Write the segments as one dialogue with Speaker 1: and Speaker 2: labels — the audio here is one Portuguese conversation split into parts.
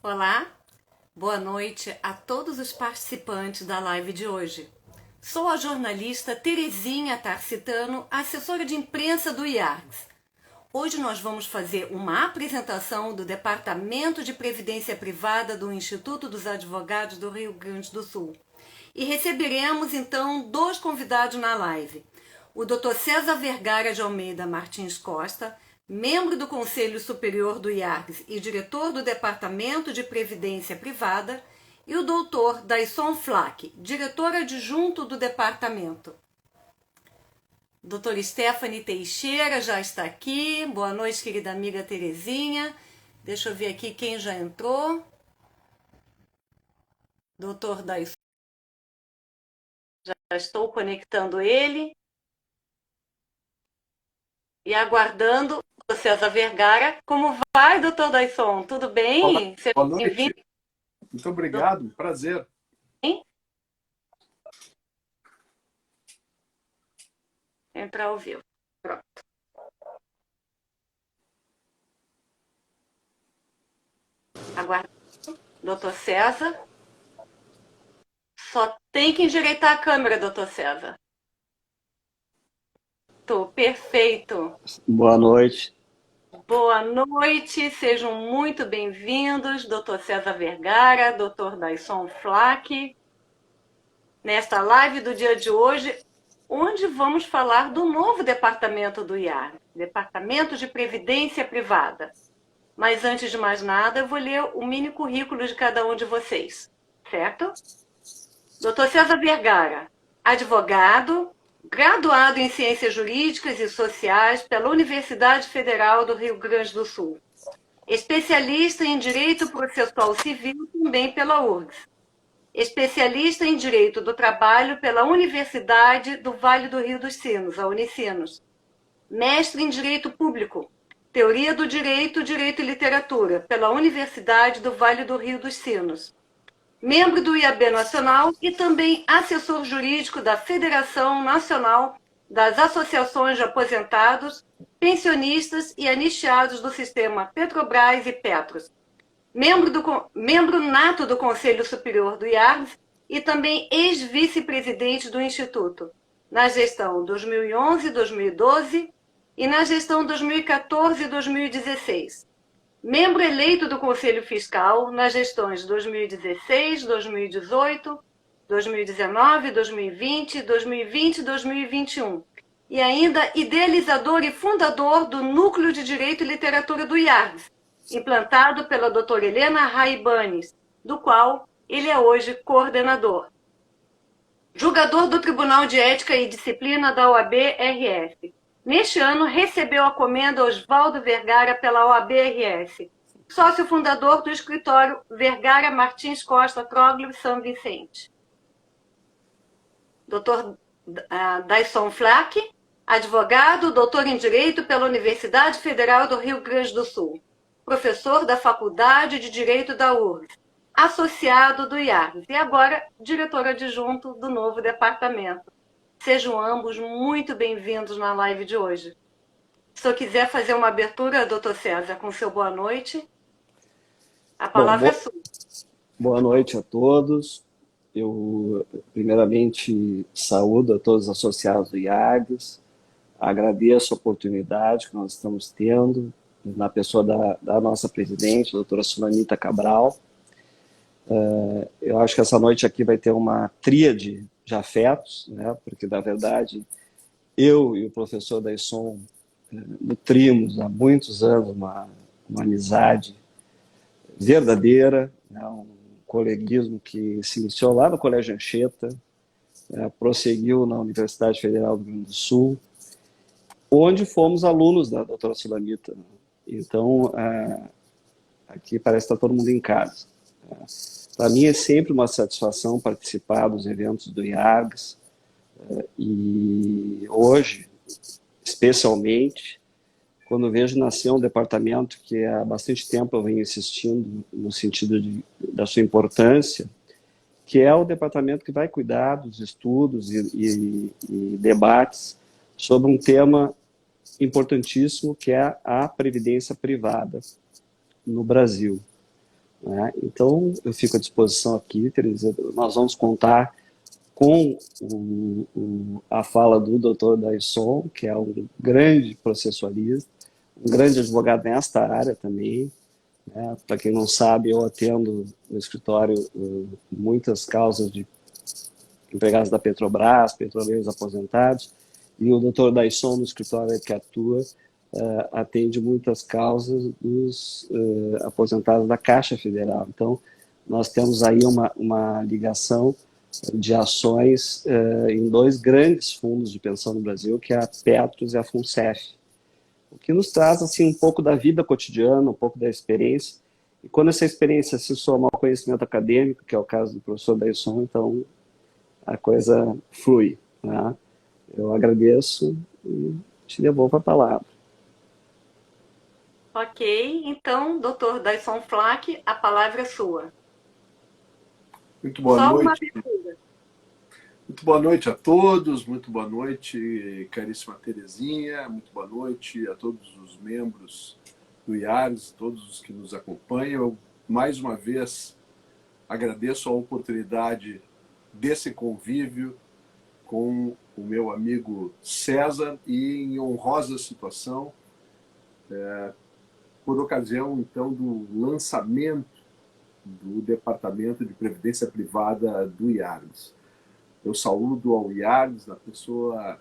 Speaker 1: Olá, boa noite a todos os participantes da live de hoje. Sou a jornalista Terezinha Tarcitano, assessora de imprensa do IARGS. Hoje nós vamos fazer uma apresentação do Departamento de Previdência Privada do Instituto dos Advogados do Rio Grande do Sul. E receberemos então dois convidados na live. O Dr. César Vergara de Almeida Martins Costa, membro do Conselho Superior do IARGS e diretor do Departamento de Previdência Privada, e o Dr. Daisson Flack, diretor adjunto do departamento. Dr. Stephanie Teixeira já está aqui. Boa noite, querida amiga Terezinha. Deixa eu ver aqui quem já entrou. Dr. Daisson. Já estou conectando ele. E aguardando o César Vergara. Como vai, doutor Daisson? Tudo
Speaker 2: Olá,
Speaker 1: bem? Seja
Speaker 2: boa noite.
Speaker 1: bem-vindo.
Speaker 2: Muito obrigado, prazer.
Speaker 1: Entrar ao vivo. Pronto. Aguardando. Doutor César. Só tem que endireitar a câmera, doutor César. Tô perfeito.
Speaker 3: Boa noite.
Speaker 1: Boa noite, sejam muito bem-vindos, Dr. César Vergara, Dr. Daisson Flack, nesta live do dia de hoje, onde vamos falar do novo departamento do IAR, Departamento de Previdência Privada. Mas antes de mais nada, eu vou ler o mini currículo de cada um de vocês, certo? Dr. César Vergara, advogado, graduado em Ciências Jurídicas e Sociais pela Universidade Federal do Rio Grande do Sul. Especialista em Direito Processual Civil também pela URGS. Especialista em Direito do Trabalho pela Universidade do Vale do Rio dos Sinos, a Unicinos. Mestre em Direito Público, Teoria do Direito, Direito e Literatura, pela Universidade do Vale do Rio dos Sinos. Membro do IAB Nacional e também assessor jurídico da Federação Nacional das Associações de Aposentados, Pensionistas e Anistiados do Sistema Petrobras e Petros. Membro nato do Conselho Superior do IARGS e também ex-vice-presidente do Instituto, na gestão 2011-2012 e na gestão 2014-2016. Membro eleito do Conselho Fiscal nas gestões 2016, 2018, 2019, 2020, 2020 e 2021. E ainda idealizador e fundador do Núcleo de Direito e Literatura do IARGS, implantado pela doutora Helena Raibanes, do qual ele é hoje coordenador. Julgador do Tribunal de Ética e Disciplina da OAB-RS. Neste ano, recebeu a comenda Osvaldo Vergara pela OAB-RS, sócio fundador do escritório Vergara Martins Costa Troglio São Vicente. Dr. Daisson Flack, advogado, doutor em Direito pela Universidade Federal do Rio Grande do Sul, professor da Faculdade de Direito da URGS, associado do IARGS e agora diretor adjunto do novo departamento. Sejam ambos muito bem-vindos na live de hoje. Se eu quiser fazer uma abertura, doutor César, com seu boa noite, a palavra é sua.
Speaker 3: Boa noite a todos. Eu, primeiramente, saúdo a todos os associados do IARGS, agradeço a oportunidade que nós estamos tendo, na pessoa da nossa presidente, a doutora Sulanita Cabral. Eu acho que essa noite aqui vai ter uma tríade de afetos, né? Porque, na verdade, eu e o professor Daisson nutrimos há muitos anos uma amizade verdadeira, né? Um coleguismo que se iniciou lá no Colégio Anchieta, prosseguiu na Universidade Federal do Rio Grande do Sul, onde fomos alunos da doutora Sulanita. Então, aqui parece que está todo mundo em casa. Para mim é sempre uma satisfação participar dos eventos do IARGS, e hoje, especialmente, quando vejo nascer um departamento que há bastante tempo eu venho insistindo no sentido da sua importância, que é o departamento que vai cuidar dos estudos e debates sobre um tema importantíssimo, que é a previdência privada no Brasil. né? Então, eu fico à disposição aqui, Teresa. Nós vamos contar com a fala do Dr. Daisson, que é um grande processualista, um grande advogado nesta área também, né? Para quem não sabe, eu atendo no escritório muitas causas de empregados da Petrobras, petroleiros aposentados, e o Dr. Daisson, no escritório que atua, atende muitas causas dos aposentados da Caixa Federal. Então, nós temos aí uma ligação de ações em dois grandes fundos de pensão no Brasil, que é a Petros e a FUNCEF, o que nos traz assim, um pouco da vida cotidiana, um pouco da experiência. E quando essa experiência se soma ao conhecimento acadêmico, que é o caso do professor Daisson, então a coisa flui, né? Eu agradeço e te devolvo a palavra.
Speaker 1: Ok, então, doutor Daisson Flack, a palavra é sua.
Speaker 2: Muito boa
Speaker 1: Só uma
Speaker 2: noite.
Speaker 1: abertura.
Speaker 2: Muito boa noite a todos, muito boa noite, caríssima Terezinha, muito boa noite a todos os membros do IARES, todos os que nos acompanham. Eu, mais uma vez, agradeço a oportunidade desse convívio com o meu amigo César e em honrosa situação, por ocasião, então, do lançamento do Departamento de Previdência Privada do IARES. Eu saúdo ao IARES na pessoa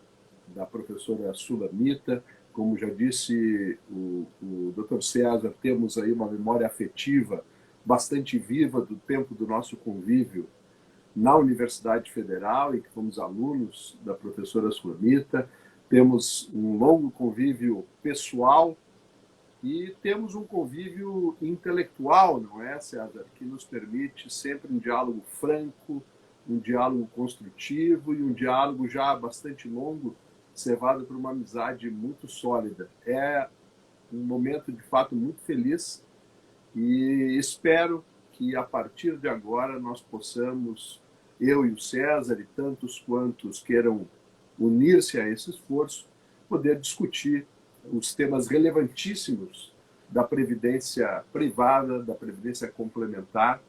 Speaker 2: da professora Sulamita. Como já disse o Dr. César, temos aí uma memória afetiva bastante viva do tempo do nosso convívio na Universidade Federal, em que fomos alunos da professora Sulamita. Temos um longo convívio pessoal e temos um convívio intelectual, não é, César? Que nos permite sempre um diálogo franco, um diálogo construtivo e um diálogo já bastante longo, cevado por uma amizade muito sólida. É um momento, de fato, muito feliz e espero que, a partir de agora, nós possamos, eu e o César e tantos quantos queiram unir-se a esse esforço, poder discutir os temas relevantíssimos da previdência privada, da previdência complementar,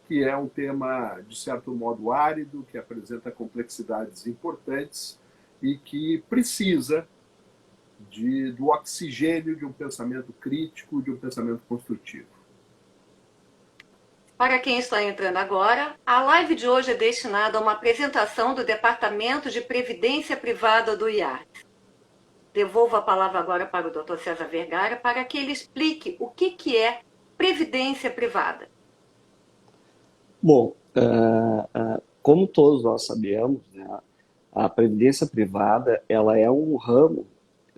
Speaker 2: que é um tema, de certo modo, árido, que apresenta complexidades importantes e que precisa do oxigênio de um pensamento crítico, de um pensamento construtivo.
Speaker 1: Para quem está entrando agora, a live de hoje é destinada a uma apresentação do Departamento de Previdência Privada do IARES. Devolvo a palavra agora para o Dr. César Vergara para que ele explique o que é previdência privada.
Speaker 3: Bom, como todos nós sabemos, né, a previdência privada ela é um ramo,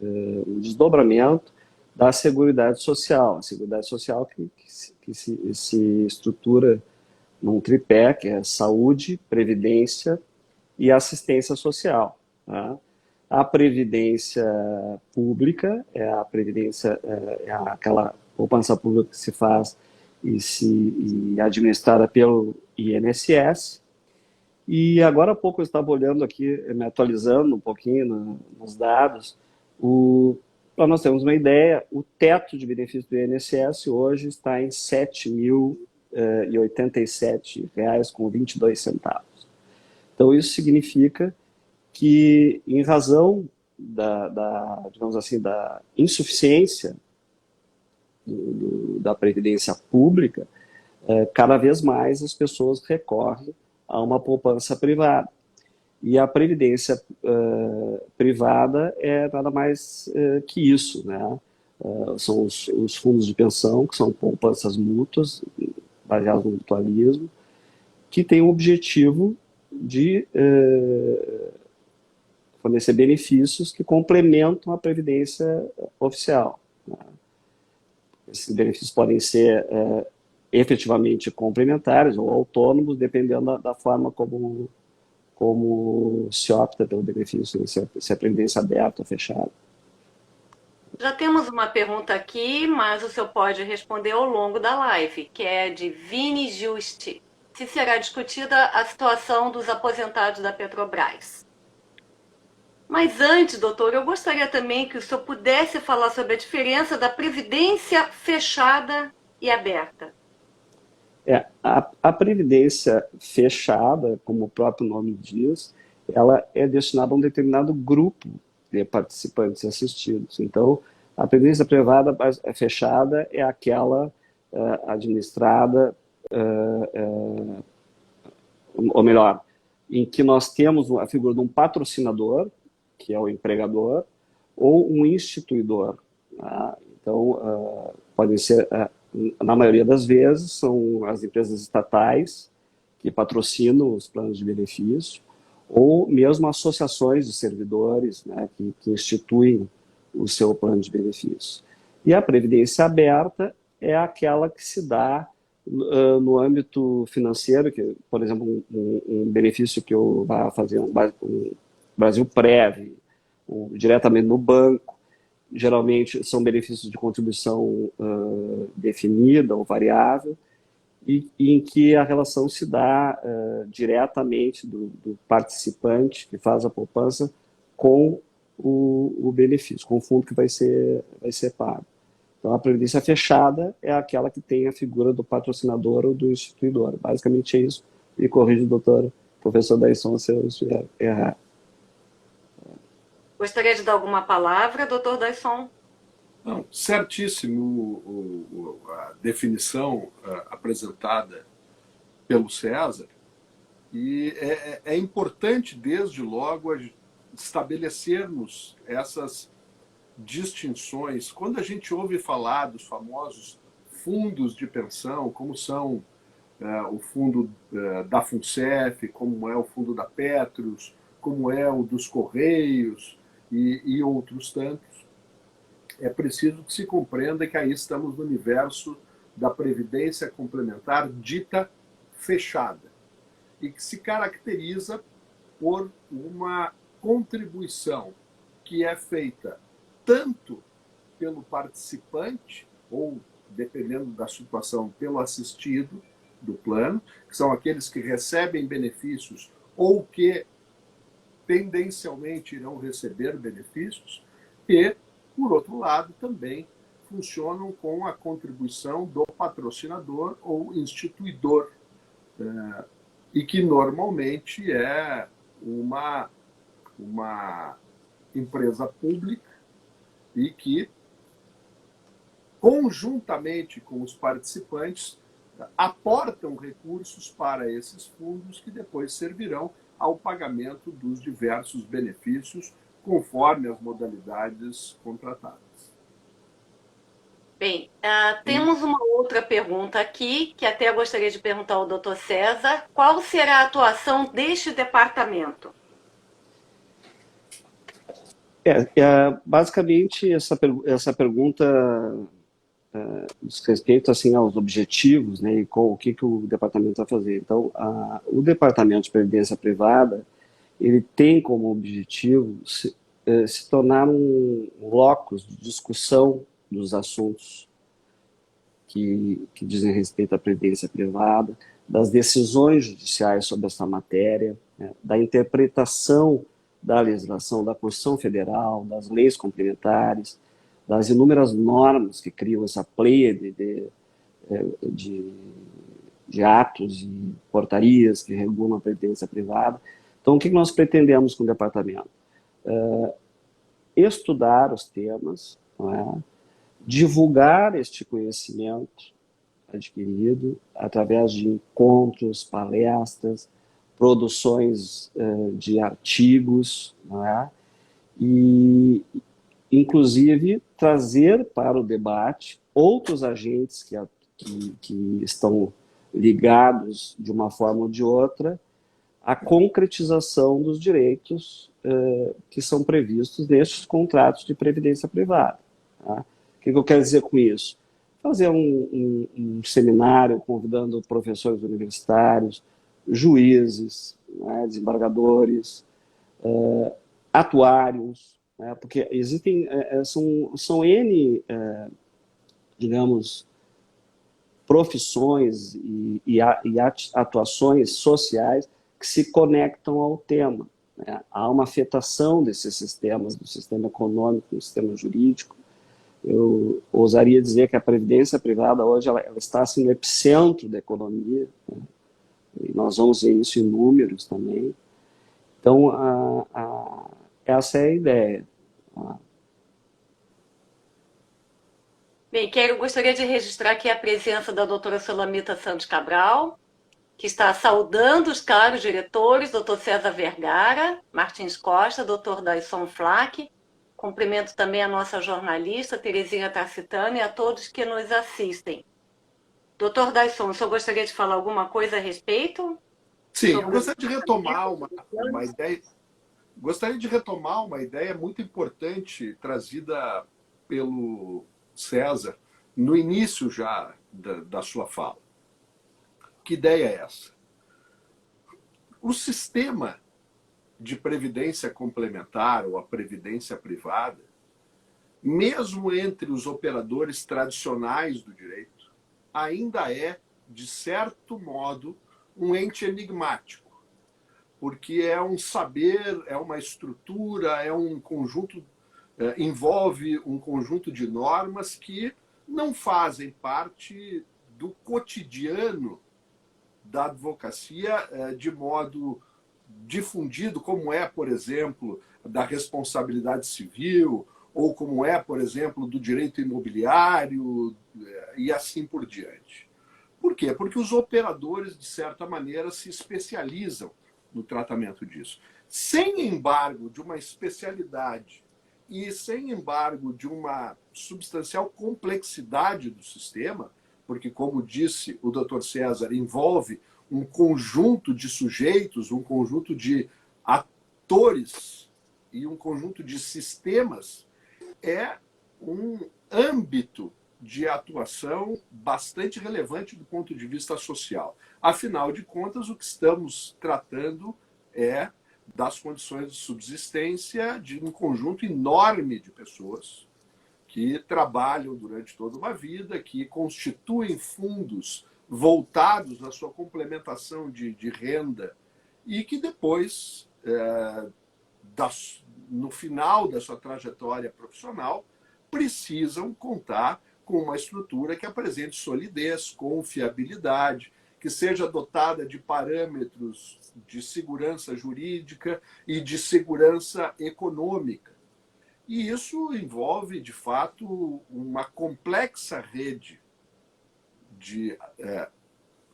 Speaker 3: um desdobramento da Seguridade Social. A Seguridade Social que se estrutura num tripé, que é saúde, previdência e assistência social, tá? A previdência pública é a previdência, aquela poupança pública que se faz e administrada pelo INSS. E agora há pouco eu estava olhando aqui, me atualizando um pouquinho nos dados, para nós termos uma ideia, o teto de benefício do INSS hoje está em R$ 7.087,22. Então, isso significa que, em razão digamos assim, da insuficiência da previdência pública, cada vez mais as pessoas recorrem a uma poupança privada. E a previdência privada é nada mais que isso, né? São os fundos de pensão, que são poupanças mútuas, baseadas no mutualismo, que têm o objetivo de fornecer benefícios que complementam a previdência oficial, né? Esses benefícios podem ser efetivamente complementares ou autônomos, dependendo da forma como se opta pelo benefício, se é previdência aberta ou fechada.
Speaker 1: Já temos uma pergunta aqui, mas o senhor pode responder ao longo da live, que é de Vini Juste. Se será discutida a situação dos aposentados da Petrobras. Mas antes, doutor, eu gostaria também que o senhor pudesse falar sobre a diferença da previdência fechada e aberta.
Speaker 3: A previdência fechada, como o próprio nome diz, ela é destinada a um determinado grupo de participantes assistidos. Então, a previdência privada fechada é aquela administrada, ou melhor, em que nós temos a figura de um patrocinador, que é o empregador, ou um instituidor. Tá? Então, podem ser, na maioria das vezes, são as empresas estatais que patrocinam os planos de benefício, ou mesmo associações de servidores, né, que instituem o seu plano de benefício. E a previdência aberta é aquela que se dá no âmbito financeiro, que, por exemplo, um benefício que eu vá fazer, um Brasil Prev, diretamente no banco, geralmente são benefícios de contribuição definida ou variável, e em que a relação se dá diretamente do participante que faz a poupança com o benefício, com o fundo que vai ser pago. Então, a previdência fechada é aquela que tem a figura do patrocinador ou do instituidor. Basicamente é isso. E corrige o professor Daisson se eu estiver errado.
Speaker 1: Gostaria de dar alguma palavra, doutor Daisson?
Speaker 2: Não, certíssimo a definição apresentada pelo César, e é importante, desde logo, estabelecermos essas distinções. Quando a gente ouve falar dos famosos fundos de pensão, como são o fundo da FUNCEF, como é o fundo da Petros, como é o dos Correios e outros tantos, é preciso que se compreenda que aí estamos no universo da previdência complementar dita fechada e que se caracteriza por uma contribuição que é feita tanto pelo participante ou, dependendo da situação, pelo assistido do plano, que são aqueles que recebem benefícios ou que tendencialmente irão receber benefícios, e, por outro lado, também funcionam com a contribuição do patrocinador ou instituidor, e que normalmente é uma empresa pública e que, conjuntamente com os participantes, aportam recursos para esses fundos que depois servirão ao pagamento dos diversos benefícios conforme as modalidades contratadas.
Speaker 1: Bem, temos uma outra pergunta aqui, que até gostaria de perguntar ao doutor César. Qual será a atuação deste departamento?
Speaker 3: Basicamente, essa pergunta diz respeito assim, aos objetivos, né, e o que o departamento vai fazer. Então, o Departamento de Previdência Privada, ele tem como objetivo se tornar um locus de discussão dos assuntos que dizem respeito à previdência privada, das decisões judiciais sobre essa matéria, né, da interpretação da legislação da Constituição Federal, das leis complementares, das inúmeras normas que criam essa pleiade de atos e portarias que regulam a previdência privada. Então, o que nós pretendemos com o departamento? Estudar os temas, não é? Divulgar este conhecimento adquirido através de encontros, palestras, produções de artigos, não é? E, inclusive, trazer para o debate outros agentes que estão ligados, de uma forma ou de outra, à concretização dos direitos que são previstos nestes contratos de previdência privada. Tá? O que eu quero dizer com isso? Fazer um seminário convidando professores universitários, juízes, né, desembargadores, atuários, né, porque existem, são N, digamos, profissões e atuações sociais que se conectam ao tema. Né? Há uma afetação desses sistemas, do sistema econômico, do sistema jurídico, Eu ousaria dizer que a previdência privada hoje ela está assim, no epicentro da economia, né? E nós vamos ver isso em números também. Então, essa é a ideia.
Speaker 1: Bem, gostaria de registrar aqui a presença da doutora Solamita Santos Cabral, que está saudando os caros diretores, doutor César Vergara, Martins Costa, doutor Daisson Flack. Cumprimento também a nossa jornalista, Terezinha Tarcitano, e a todos que nos assistem. Doutor Daisson, o senhor gostaria de falar alguma coisa a respeito?
Speaker 2: Sim, eu gostaria de retomar uma ideia. Gostaria de retomar uma ideia muito importante trazida pelo César no início já da sua fala. Que ideia é essa? O sistema de previdência complementar ou a previdência privada, mesmo entre os operadores tradicionais do direito, ainda é, de certo modo, um ente enigmático, porque é um saber, é uma estrutura, é um conjunto, envolve um conjunto de normas que não fazem parte do cotidiano da advocacia de modo difundido, como é, por exemplo, da responsabilidade civil, ou como é, por exemplo, do direito imobiliário, e assim por diante. Por quê? Porque os operadores, de certa maneira, se especializam no tratamento disso. Sem embargo de uma especialidade e sem embargo de uma substancial complexidade do sistema, porque, como disse o Dr. César, envolve um conjunto de sujeitos, um conjunto de atores e um conjunto de sistemas, é um âmbito de atuação bastante relevante do ponto de vista social. Afinal de contas, o que estamos tratando é das condições de subsistência de um conjunto enorme de pessoas que trabalham durante toda uma vida, que constituem fundos voltados na sua complementação de renda e que depois, no final da sua trajetória profissional, precisam contar com uma estrutura que apresente solidez, confiabilidade, que seja dotada de parâmetros de segurança jurídica e de segurança econômica. E isso envolve, de fato, uma complexa rede de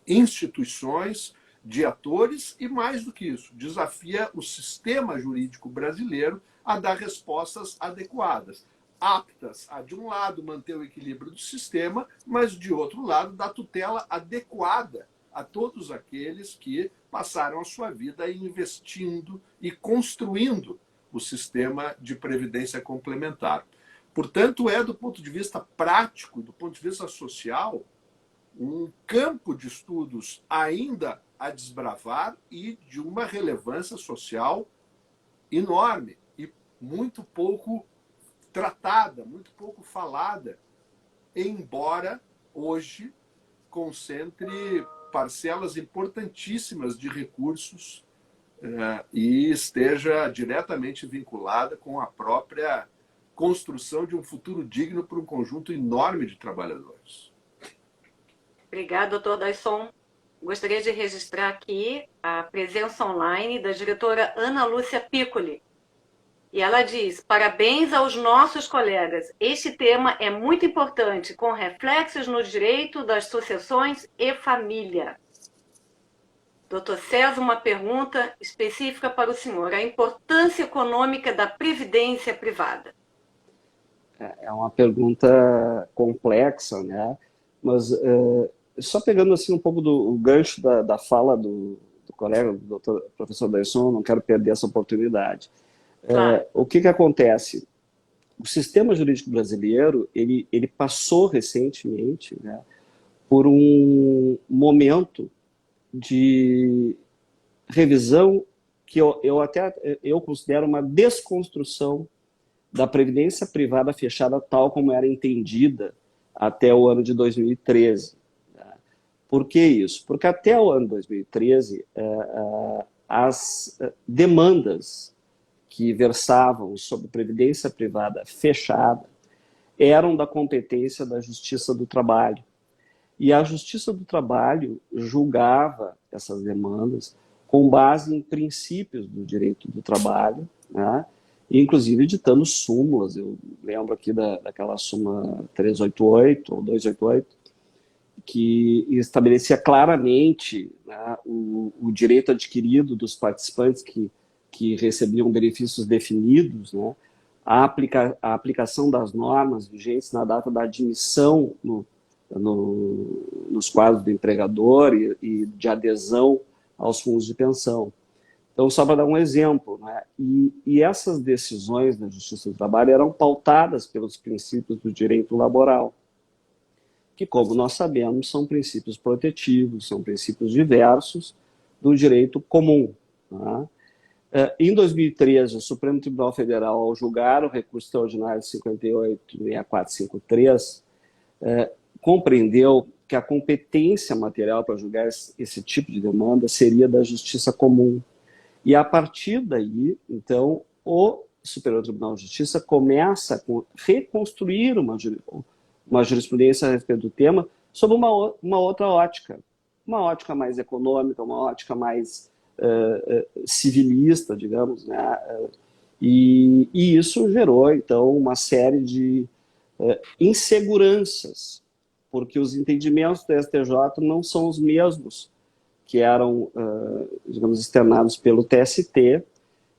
Speaker 2: instituições, de atores e, mais do que isso, desafia o sistema jurídico brasileiro a dar respostas adequadas, aptas a, de um lado, manter o equilíbrio do sistema, mas, de outro lado, dar tutela adequada a todos aqueles que passaram a sua vida investindo e construindo o sistema de previdência complementar. Portanto, é, do ponto de vista prático, do ponto de vista social, um campo de estudos ainda a desbravar e de uma relevância social enorme e muito pouco tratada, muito pouco falada, embora hoje concentre parcelas importantíssimas de recursos e esteja diretamente vinculada com a própria construção de um futuro digno para um conjunto enorme de trabalhadores.
Speaker 1: Obrigada, doutor Daisson. Gostaria de registrar aqui a presença online da diretora Ana Lúcia Piccoli. E ela diz: parabéns aos nossos colegas. Este tema é muito importante, com reflexos no direito das sucessões e família. Doutor César, uma pergunta específica para o senhor. A importância econômica da previdência privada.
Speaker 3: É uma pergunta complexa, né? Mas só pegando assim um pouco do gancho da fala do colega, do doutor, professor Daisson, não quero perder essa oportunidade.
Speaker 1: Claro.
Speaker 3: O que acontece? O sistema jurídico brasileiro ele passou recentemente, né, por um momento de revisão que eu considero uma desconstrução da previdência privada fechada tal como era entendida até o ano de 2013. Por que isso? Porque até o ano de 2013, as demandas que versavam sobre previdência privada fechada, eram da competência da Justiça do Trabalho. E a Justiça do Trabalho julgava essas demandas com base em princípios do direito do trabalho, né? Inclusive editando súmulas. Eu lembro aqui daquela súmula 388 ou 288, que estabelecia claramente, né, o direito adquirido dos participantes que recebiam benefícios definidos, né, a aplicação das normas vigentes na data da admissão nos quadros do empregador e de adesão aos fundos de pensão. Então, só para dar um exemplo, né, e essas decisões da Justiça do Trabalho eram pautadas pelos princípios do direito laboral, que, como nós sabemos, são princípios protetivos, são princípios diversos do direito comum. Tá? Em 2013, o Supremo Tribunal Federal, ao julgar o recurso extraordinário 58.6453, compreendeu que a competência material para julgar esse tipo de demanda seria da Justiça Comum. E, a partir daí, então, o Superior Tribunal de Justiça começa a reconstruir uma jurisprudência a respeito do tema sob uma outra ótica. Uma ótica mais econômica, uma ótica mais civilista, digamos, né? E isso gerou, então, uma série de inseguranças, porque os entendimentos do STJ não são os mesmos que eram, digamos, externados pelo TST,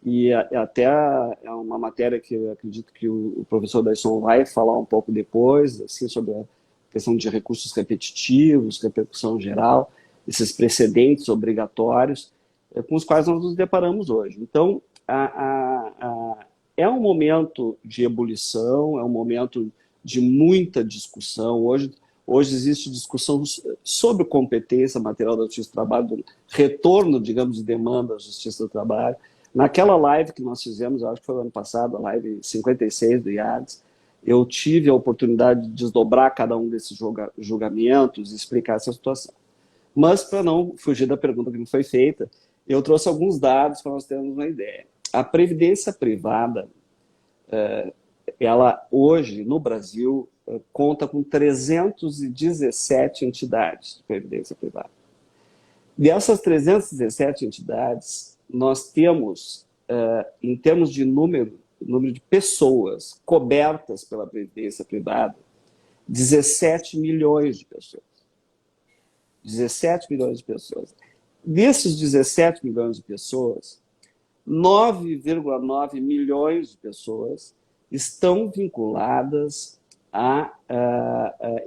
Speaker 3: e até é uma matéria que eu acredito que o professor Daisson vai falar um pouco depois, assim, sobre a questão de recursos repetitivos, repercussão geral, esses precedentes obrigatórios, com os quais nós nos deparamos hoje. Então, é um momento de ebulição, é um momento de muita discussão. Hoje existe discussão sobre competência material da Justiça do Trabalho, do retorno, digamos, de demanda à Justiça do Trabalho. Naquela live que nós fizemos, acho que foi o ano passado, a live 56 do IADES, eu tive a oportunidade de desdobrar cada um desses julgamentos e explicar essa situação. Mas, para não fugir da pergunta que me foi feita, eu trouxe alguns dados para nós termos uma ideia. A previdência privada, ela hoje, no Brasil, conta com 317 entidades de previdência privada. Dessas 317 entidades, nós temos, em termos de número de pessoas cobertas pela previdência privada, 17 milhões de pessoas. 17 milhões de pessoas. Desses 17 milhões de pessoas, 9,9 milhões de pessoas estão vinculadas a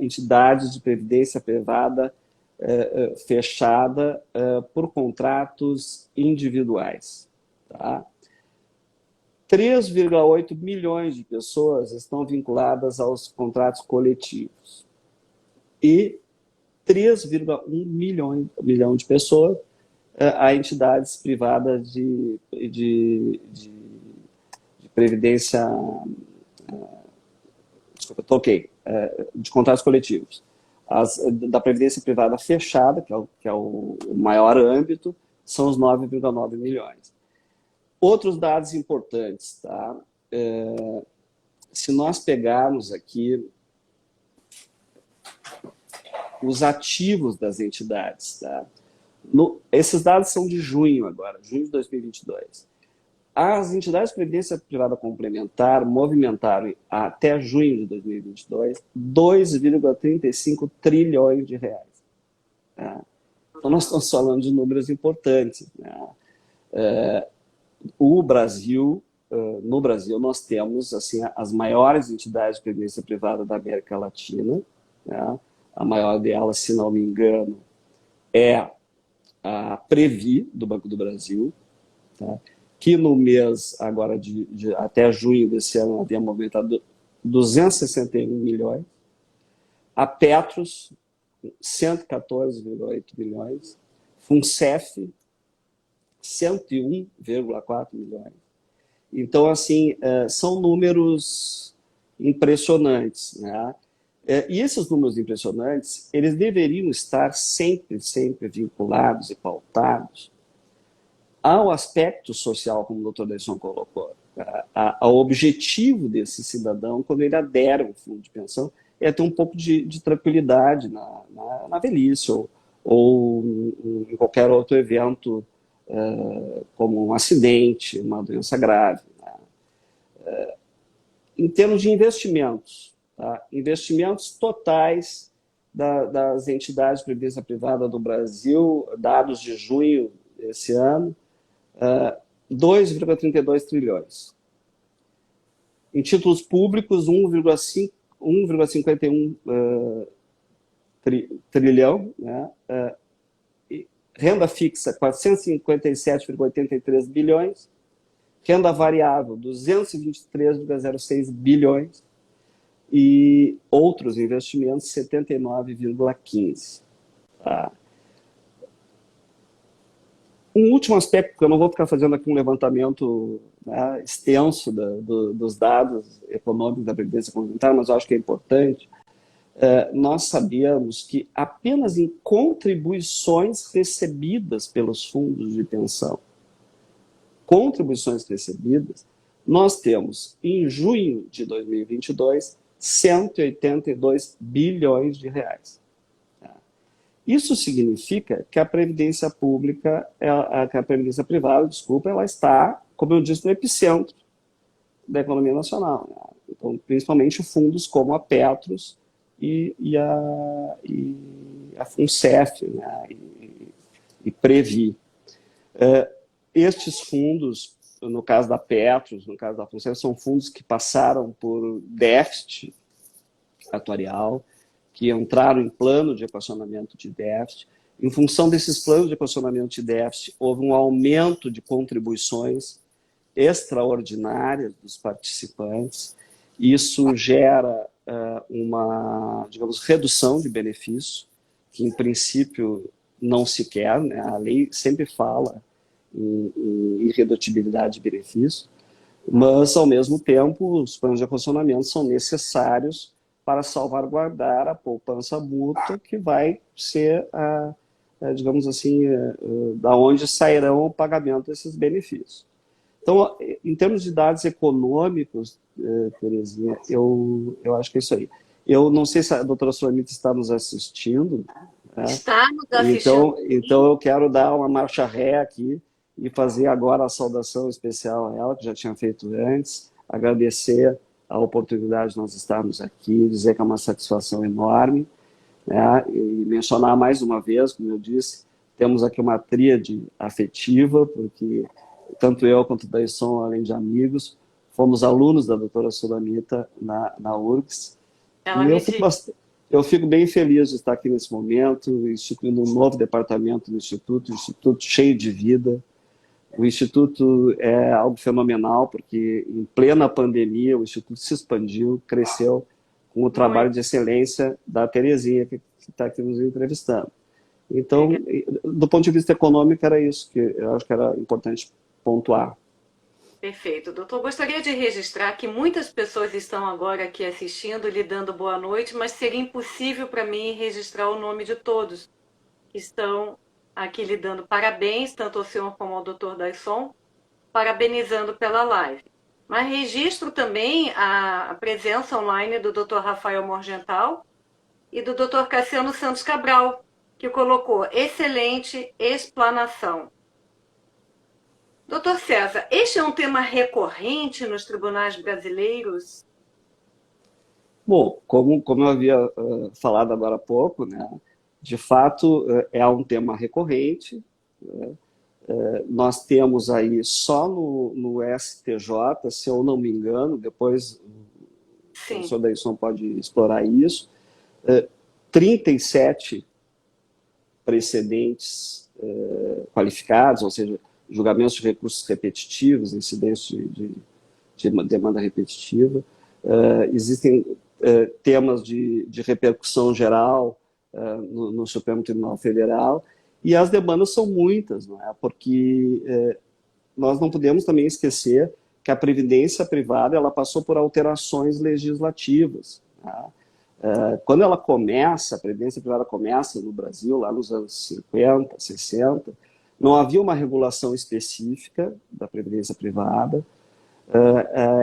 Speaker 3: entidades de previdência privada fechada por contratos individuais. Tá? 3,8 milhões de pessoas estão vinculadas aos contratos coletivos. E 3,1 milhão de pessoas a entidades privadas de previdência... Desculpa, toquei. De contratos coletivos. Da previdência privada fechada, que é o maior âmbito, são os 9,9 milhões. Outros dados importantes, tá? Se nós pegarmos aqui os ativos das entidades, tá? Esses dados são de junho agora, junho de 2022. As entidades de previdência privada complementar movimentaram até junho de 2022 2,35 trilhões de reais. Tá? Então, nós estamos falando de números importantes. Né? No Brasil, nós temos assim, as maiores entidades de previdência privada da América Latina. Né? A maior delas, se não me engano, é a Previ, do Banco do Brasil, tá? Que no mês agora até junho desse ano havia movimentado 261 milhões. A Petros, 114,8 milhões. Funcef, 101,4 milhões. Então, assim, são números impressionantes, né? E esses números impressionantes, eles deveriam estar sempre vinculados e pautados ao aspecto social, como o doutor Daisson colocou. O objetivo desse cidadão, quando ele adere ao fundo de pensão, é ter um pouco de tranquilidade na velhice ou em qualquer outro evento, como um acidente, uma doença grave. Em termos de investimentos, tá? Investimentos totais das entidades de previdência privada do Brasil, dados de junho desse ano, 2,32 trilhões. Em títulos públicos, 1,51 trilhão, né? Renda fixa, 457,83 bilhões, renda variável, 223,06 bilhões, e outros investimentos, 79,15. Tá? Um último aspecto, porque eu não vou ficar fazendo aqui um levantamento, né, extenso dos dados econômicos da Previdência Complementar, mas eu acho que é importante. Nós sabíamos que apenas em contribuições recebidas pelos fundos de pensão, nós temos, em junho de 2022, 182 bilhões de reais. Isso significa que a previdência pública, que a previdência privada, ela está, como eu disse, no epicentro da economia nacional. Né? Então, principalmente fundos como a Petros e a FUNCEF, né? e Previ. Estes fundos, no caso da Petros, no caso da FUNCEF, são fundos que passaram por déficit atuarial, que entraram em plano de equacionamento de déficit. Em função desses planos de equacionamento de déficit, houve um aumento de contribuições extraordinárias dos participantes. Isso gera uma, digamos, redução de benefício, que em princípio não se quer, né? A lei sempre fala em irredutibilidade de benefício, mas, ao mesmo tempo, os planos de equacionamento são necessários para salvaguardar a poupança mútua, que vai ser, digamos assim, da onde sairão o pagamento desses benefícios. Então, em termos de dados econômicos, Terezinha, eu acho que é isso aí. Eu não sei se a doutora Sulamita está nos assistindo. Né?
Speaker 1: Está nos assistindo.
Speaker 3: Então, eu quero dar uma marcha ré aqui e fazer agora a saudação especial a ela, que já tinha feito antes, agradecer a oportunidade de nós estarmos aqui, dizer que é uma satisfação enorme, né? E mencionar mais uma vez, como eu disse, temos aqui uma tríade afetiva, porque tanto eu quanto o Daisson, além de amigos, fomos alunos da doutora Sulamita na URGS. E eu fico bem feliz de estar aqui nesse momento, instituindo um novo departamento do Instituto, um instituto cheio de vida. O Instituto é algo fenomenal, porque em plena pandemia o Instituto se expandiu, cresceu, com o trabalho de excelência da Terezinha, que está aqui nos entrevistando. Então, do ponto de vista econômico, era isso que eu acho que era importante pontuar.
Speaker 1: Perfeito. Doutor, gostaria de registrar que muitas pessoas estão agora aqui assistindo, lhe dando boa noite, mas seria impossível para mim registrar o nome de todos que estão aqui lhe dando parabéns, tanto ao senhor como ao doutor Daisson, parabenizando pela live. Mas registro também a presença online do doutor Rafael Morgental e do doutor Cassiano Santos Cabral, que colocou excelente explanação. Doutor César, este é um tema recorrente nos tribunais brasileiros?
Speaker 3: Bom, como eu havia falado agora há pouco, né, de fato é um tema recorrente. Né, nós temos aí só no STJ, se eu não me engano, depois o professor Daisson pode explorar isso, 37 precedentes qualificados, ou seja, julgamentos de recursos repetitivos, incidentes de demanda repetitiva. Existem temas de repercussão geral no Supremo Tribunal Federal, e as demandas são muitas, não é? Porque nós não podemos também esquecer que a previdência privada ela passou por alterações legislativas. Tá? Quando ela começa, a previdência privada começa no Brasil, lá nos anos 50, 60, não havia uma regulação específica da previdência privada.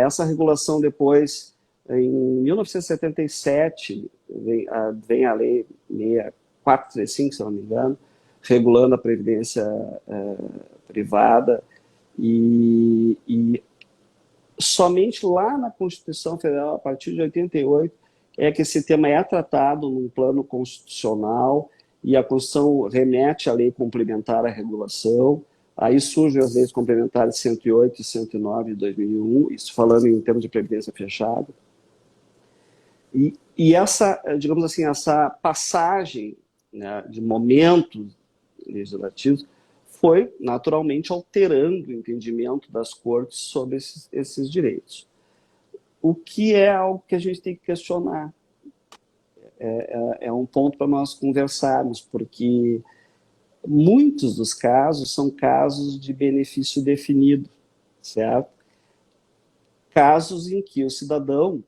Speaker 3: Essa regulação depois, em 1977, vem a Lei 6435, se não me engano, regulando a previdência privada, e somente lá na Constituição Federal, a partir de 88, é que esse tema é tratado num plano constitucional, e a Constituição remete à lei complementar à regulação. Aí surgem as leis complementares 108 e 109 de 2001, isso falando em termos de previdência fechada. E essa, digamos assim, essa passagem, né, de momentos legislativos foi naturalmente alterando o entendimento das cortes sobre esses direitos. O que é algo que a gente tem que questionar. É um ponto para nós conversarmos, porque muitos dos casos são casos de benefício definido, certo? Casos em que o cidadão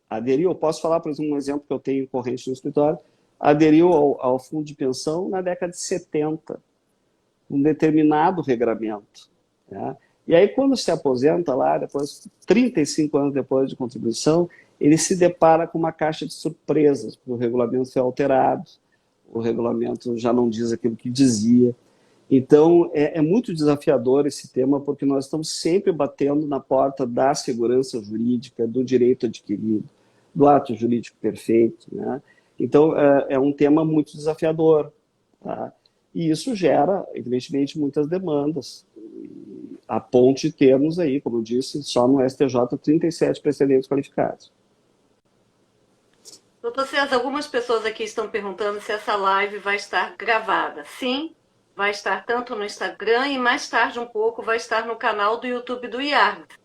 Speaker 3: aderiu, eu posso falar, por exemplo, um exemplo que eu tenho corrente no escritório, aderiu ao fundo de pensão na década de 70, um determinado regramento. Né? E aí, quando se aposenta lá, depois, 35 anos depois de contribuição, ele se depara com uma caixa de surpresas, porque o regulamento foi alterado, o regulamento já não diz aquilo que dizia. Então, é muito desafiador esse tema, porque nós estamos sempre batendo na porta da segurança jurídica, do direito adquirido, do ato jurídico perfeito. Né? Então, é um tema muito desafiador. Tá? E isso gera, evidentemente, muitas demandas, a ponto de termos aí, como eu disse, só no STJ 37 precedentes qualificados.
Speaker 1: Doutor César, algumas pessoas aqui estão perguntando se essa live vai estar gravada. Sim, vai estar tanto no Instagram e mais tarde um pouco vai estar no canal do YouTube do IARGS.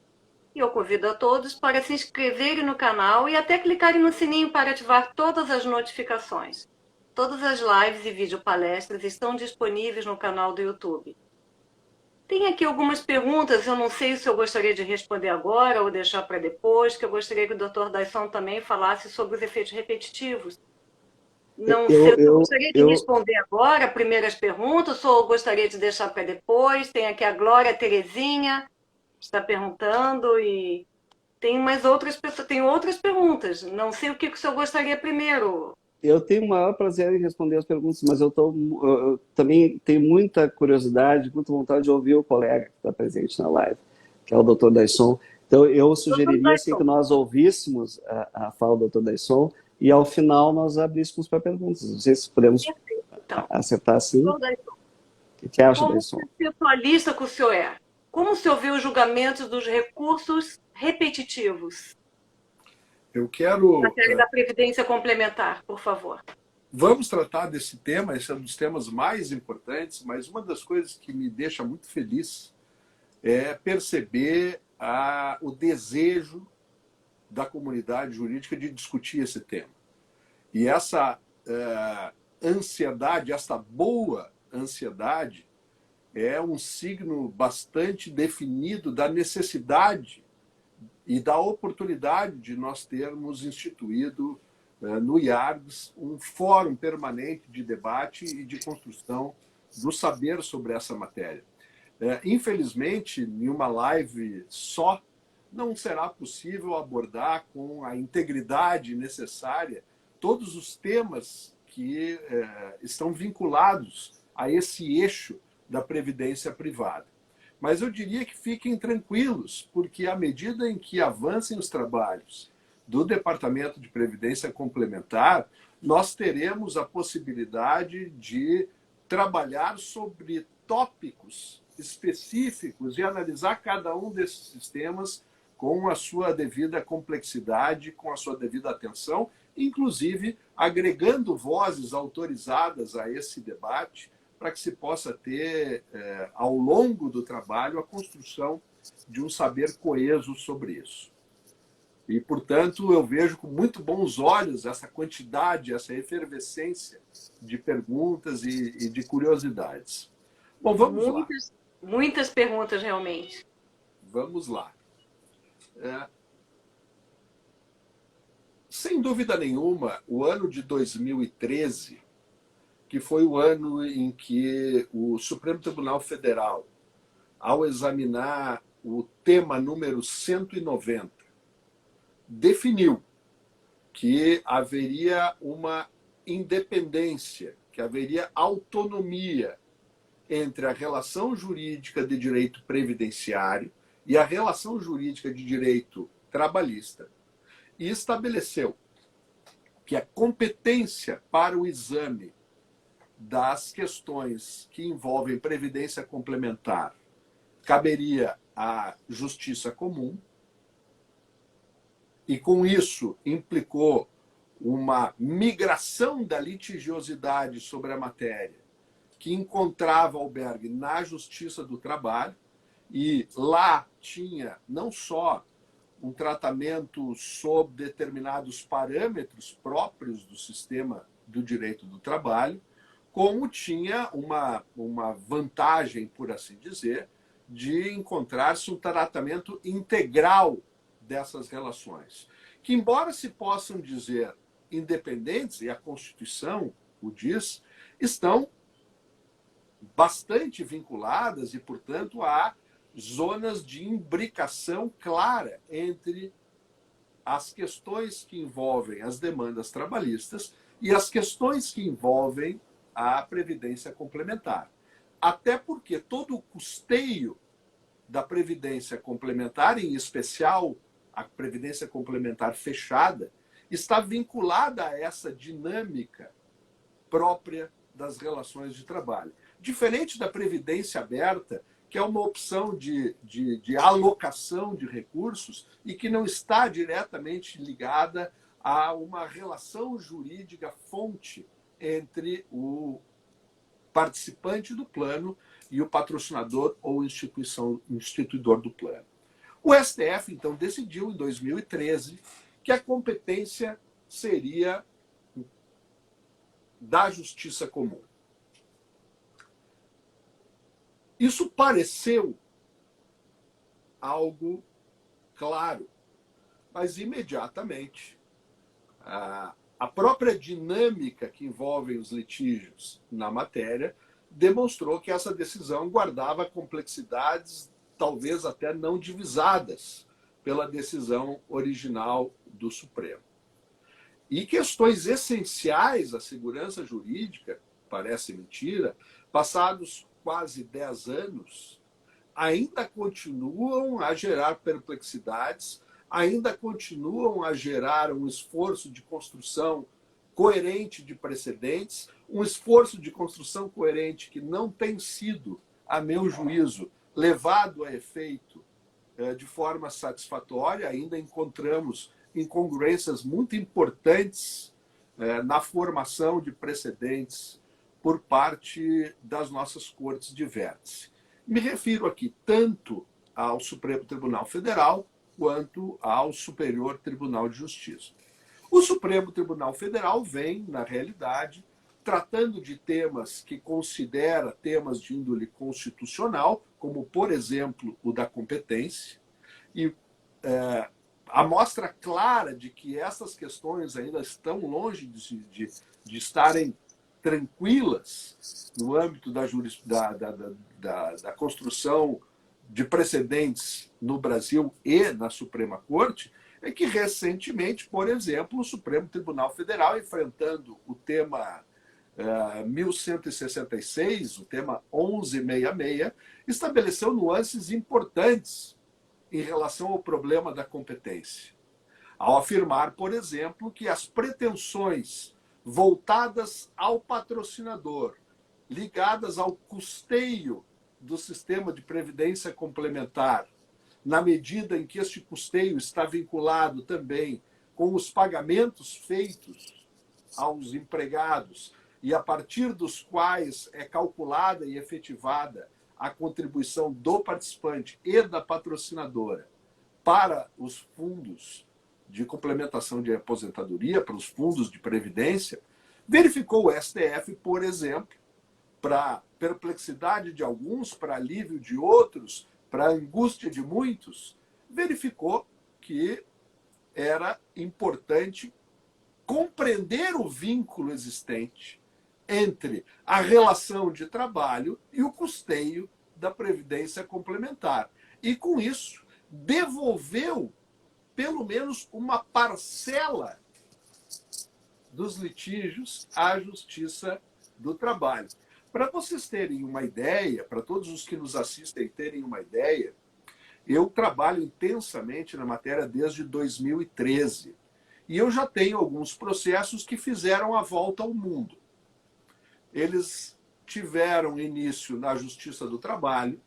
Speaker 1: E eu convido a todos para se inscreverem no canal e até clicarem no sininho para ativar todas as notificações. Todas as lives e videopalestras estão disponíveis no canal do YouTube. Tem aqui algumas perguntas, eu não sei se eu gostaria de responder agora ou deixar para depois, que eu gostaria que o Dr. Daisson também falasse sobre os efeitos repetitivos. Não sei se eu gostaria de responder agora, primeiras perguntas, ou gostaria de deixar para depois. Tem aqui a Glória Terezinha, está perguntando, e tem mais outras pessoas, tem outras perguntas. Não sei o que o senhor gostaria primeiro.
Speaker 3: Eu tenho o maior prazer em responder as perguntas, mas eu também tenho muita curiosidade, muita vontade de ouvir o colega que está presente na live, que é o Dr. Daisson. Então, eu sugeriria assim, que nós ouvíssemos a fala do Dr. Daisson e, ao final, nós abríssemos para perguntas. Não sei se podemos acertar assim. O que acha, Daisson?
Speaker 1: Como conceitualista que o senhor é, como o senhor vê os julgamentos dos recursos repetitivos?
Speaker 2: Eu quero...
Speaker 1: Matéria da Previdência Complementar, por favor.
Speaker 2: Vamos tratar desse tema, esse é um dos temas mais importantes, mas uma das coisas que me deixa muito feliz é perceber o desejo da comunidade jurídica de discutir esse tema. E essa ansiedade, essa boa ansiedade, é um signo bastante definido da necessidade e da oportunidade de nós termos instituído no IARGS um fórum permanente de debate e de construção do saber sobre essa matéria. Infelizmente, em uma live só, não será possível abordar com a integridade necessária todos os temas que estão vinculados a esse eixo da previdência privada. Mas eu diria que fiquem tranquilos, porque à medida em que avancem os trabalhos do Departamento de Previdência Complementar, nós teremos a possibilidade de trabalhar sobre tópicos específicos e analisar cada um desses sistemas com a sua devida complexidade, com a sua devida atenção, inclusive agregando vozes autorizadas a esse debate, para que se possa ter, ao longo do trabalho, a construção de um saber coeso sobre isso. E, portanto, eu vejo com muito bons olhos essa quantidade, essa efervescência de perguntas e de curiosidades. Bom, vamos lá.
Speaker 1: Muitas perguntas, realmente.
Speaker 2: Vamos lá. Sem dúvida nenhuma, o ano de 2013... que foi o ano em que o Supremo Tribunal Federal, ao examinar o tema número 190, definiu que haveria uma independência, que haveria autonomia entre a relação jurídica de direito previdenciário e a relação jurídica de direito trabalhista, e estabeleceu que a competência para o exame das questões que envolvem previdência complementar caberia à Justiça Comum, e com isso implicou uma migração da litigiosidade sobre a matéria, que encontrava albergue na Justiça do Trabalho, e lá tinha não só um tratamento sob determinados parâmetros próprios do sistema do direito do trabalho, como tinha uma vantagem, por assim dizer, de encontrar-se um tratamento integral dessas relações, que, embora se possam dizer independentes, e a Constituição o diz, estão bastante vinculadas e, portanto, há zonas de imbricação clara entre as questões que envolvem as demandas trabalhistas e as questões que envolvem a previdência complementar. Até porque todo o custeio da previdência complementar, em especial a previdência complementar fechada, está vinculada a essa dinâmica própria das relações de trabalho. Diferente da previdência aberta, que é uma opção de alocação de recursos e que não está diretamente ligada a uma relação jurídica fonte entre o participante do plano e o patrocinador ou instituidor do plano. O STF, então, decidiu, em 2013, que a competência seria da Justiça Comum. Isso pareceu algo claro, mas imediatamente a própria dinâmica que envolve os litígios na matéria demonstrou que essa decisão guardava complexidades talvez até não divisadas pela decisão original do Supremo. E questões essenciais à segurança jurídica, parece mentira, passados quase 10 anos, ainda continuam a gerar perplexidades, ainda continuam a gerar um esforço de construção coerente de precedentes, um esforço de construção coerente que não tem sido, a meu juízo, levado a efeito de forma satisfatória. Ainda encontramos incongruências muito importantes na formação de precedentes por parte das nossas cortes de vértice. Me refiro aqui tanto ao Supremo Tribunal Federal quanto ao Superior Tribunal de Justiça. O Supremo Tribunal Federal vem, na realidade, tratando de temas que considera temas de índole constitucional, como, por exemplo, o da competência, e a mostra clara de que essas questões ainda estão longe de estarem tranquilas no âmbito da construção de precedentes no Brasil e na Suprema Corte, é que recentemente, por exemplo, o Supremo Tribunal Federal, enfrentando o tema 1166, o tema 1166, estabeleceu nuances importantes em relação ao problema da competência, ao afirmar, por exemplo, que as pretensões voltadas ao patrocinador, ligadas ao custeio do sistema de previdência complementar, na medida em que este custeio está vinculado também com os pagamentos feitos aos empregados e a partir dos quais é calculada e efetivada a contribuição do participante e da patrocinadora para os fundos de complementação de aposentadoria, para os fundos de previdência, verificou o STF, por exemplo, para perplexidade de alguns, para alívio de outros, para angústia de muitos, verificou que era importante compreender o vínculo existente entre a relação de trabalho e o custeio da previdência complementar. e, com isso, devolveu pelo menos uma parcela dos litígios à Justiça do Trabalho. Para vocês terem uma ideia, para todos os que nos assistem terem uma ideia, eu trabalho intensamente na matéria desde 2013. E eu já tenho alguns processos que fizeram a volta ao mundo. Eles tiveram início na Justiça do Trabalho,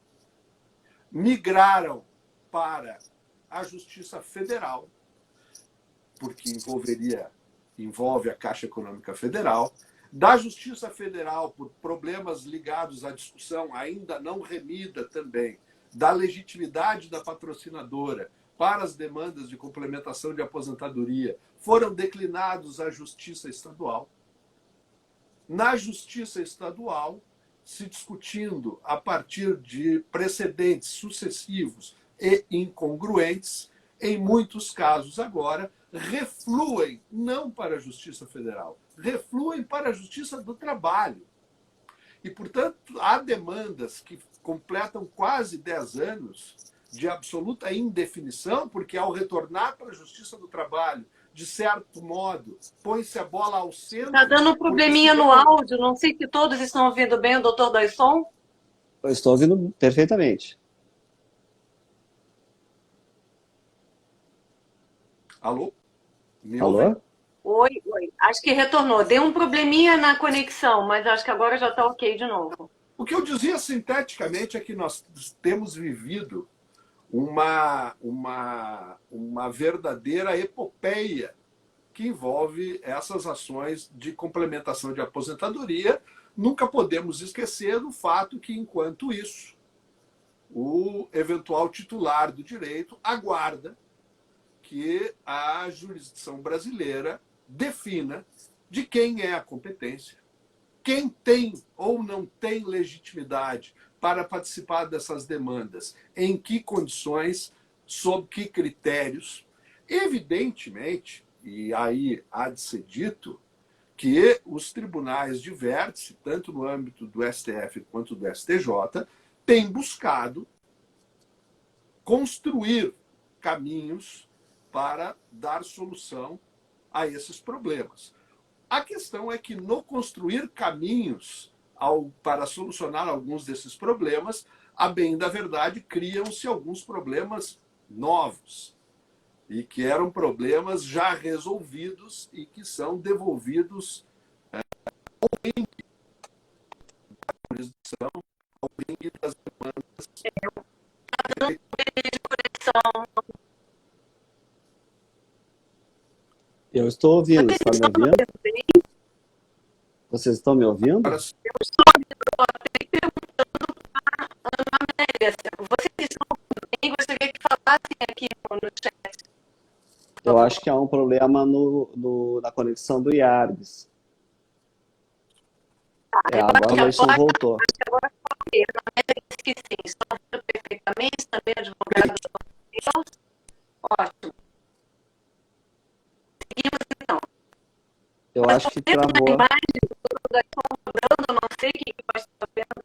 Speaker 2: migraram para a Justiça Federal, porque envolve a Caixa Econômica Federal, da Justiça Federal, por problemas ligados à discussão ainda não remida também, da legitimidade da patrocinadora para as demandas de complementação de aposentadoria, foram declinados à Justiça Estadual. Na Justiça Estadual, se discutindo a partir de precedentes sucessivos e incongruentes, em muitos casos agora, refluem não para a Justiça Federal, refluem para a Justiça do Trabalho. E, portanto, há demandas que completam quase 10 anos de absoluta indefinição, porque ao retornar para a Justiça do Trabalho, de certo modo, põe-se a bola ao centro.
Speaker 1: Está dando um probleminha no áudio, não sei se todos estão ouvindo bem o doutor Daisson.
Speaker 3: Eu estou ouvindo perfeitamente.
Speaker 2: Alô?
Speaker 3: Alô?
Speaker 1: Oi. Acho que retornou. Deu um probleminha na conexão, mas acho que agora já está ok de novo.
Speaker 2: O que eu dizia sinteticamente é que nós temos vivido uma verdadeira epopeia que envolve essas ações de complementação de aposentadoria. Nunca podemos esquecer do fato que, enquanto isso, o eventual titular do direito aguarda que a jurisdição brasileira defina de quem é a competência, quem tem ou não tem legitimidade para participar dessas demandas, em que condições, sob que critérios. Evidentemente, e aí há de ser dito, que os tribunais de vértice, tanto no âmbito do STF quanto do STJ, têm buscado construir caminhos para dar solução a esses problemas. A questão é que, no construir caminhos para solucionar alguns desses problemas, a bem da verdade, criam-se alguns problemas novos, e que eram problemas já resolvidos e que são devolvidos ao ringue da jurisdição, ao ringue das demandas.
Speaker 3: Eu estou ouvindo, está me ouvindo? Vocês estão me ouvindo?
Speaker 1: Eu estou perguntando para a Ana Amélia. Vocês estão bem? Gostaria que falassem aqui no chat.
Speaker 3: Eu acho que há um problema na conexão do IARGS. Agora o Daisson voltou.
Speaker 1: Acho que agora foi. A Ana Amélia disse que sim. Estão ouvindo perfeitamente, também advogado do Deus. Ótimo. Seguimos então.
Speaker 3: Eu acho que travou.
Speaker 1: Eu não sei o que pode estar vendo.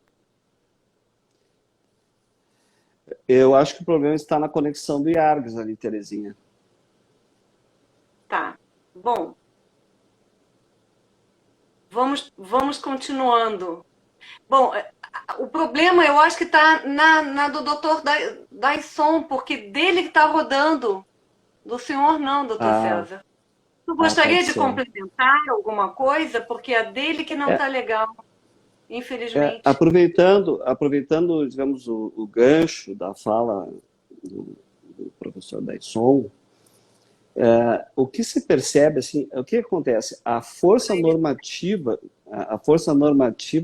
Speaker 3: Eu acho que o problema está na conexão do IARGS ali, Terezinha.
Speaker 1: Tá. Bom. Vamos continuando. Bom, o problema eu acho que está na do doutor Daisson, porque dele que está rodando. Do senhor não, doutor César. Tu gostaria de complementar alguma coisa? Porque é dele que não está legal, infelizmente.
Speaker 3: Aproveitando, digamos, o gancho da fala do professor Daisson, o que se percebe, assim, o que acontece? A força normativa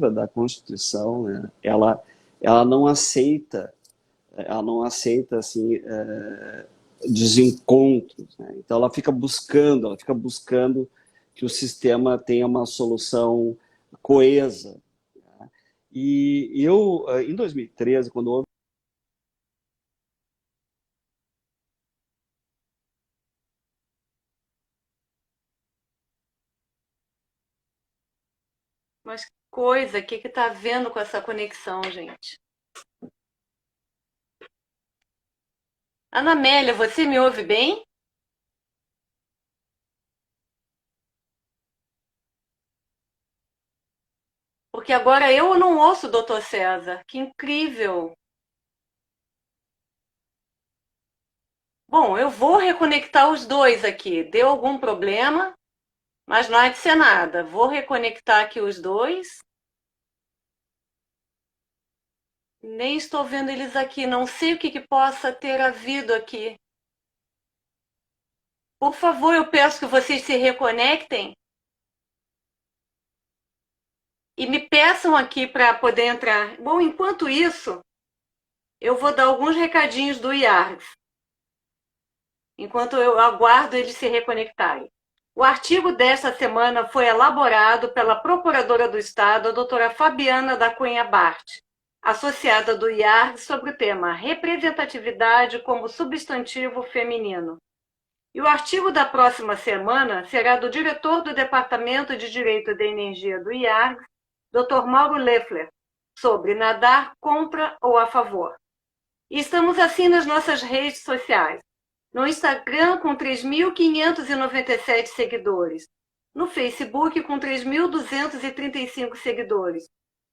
Speaker 3: da Constituição, né, ela não aceita assim, desencontros, né? Então ela fica buscando que o sistema tenha uma solução coesa, né? E eu, em 2013, quando houve
Speaker 1: Mas que coisa, o que está vendo com essa conexão, gente? Ana Amélia, você me ouve bem? Porque agora eu não ouço o Dr. César. Que incrível! Bom, eu vou reconectar os dois aqui. Deu algum problema, mas não há de ser nada. Vou reconectar aqui os dois. Nem estou vendo eles aqui. Não sei o que possa ter havido aqui. Por favor, eu peço que vocês se reconectem e me peçam aqui para poder entrar. Bom, enquanto isso, eu vou dar alguns recadinhos do IARGS, enquanto eu aguardo eles se reconectarem. O artigo desta semana foi elaborado pela Procuradora do Estado, a doutora Fabiana da Cunha Bart, associada do IARGS, sobre o tema Representatividade como Substantivo Feminino. E o artigo da próxima semana será do diretor do Departamento de Direito da Energia do IARGS, Dr. Mauro Leffler, sobre nadar contra ou a favor. E estamos assim nas nossas redes sociais. No Instagram com 3.597 seguidores. No Facebook com 3.235 seguidores.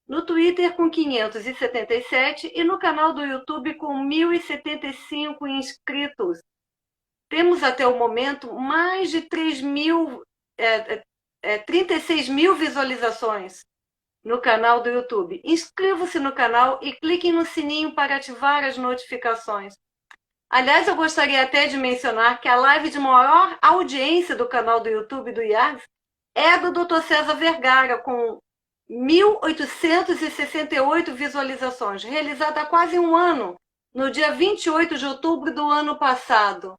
Speaker 1: No Twitter com 577 e no canal do YouTube com 1.075 inscritos. Temos até o momento mais de 36 mil visualizações no canal do YouTube. Inscrevam-se no canal e cliquem no sininho para ativar as notificações. Aliás, eu gostaria até de mencionar que a live de maior audiência do canal do YouTube do IARGS é a do Dr. César Vergara, com 1.868 visualizações, realizada há quase um ano, no dia 28 de outubro do ano passado.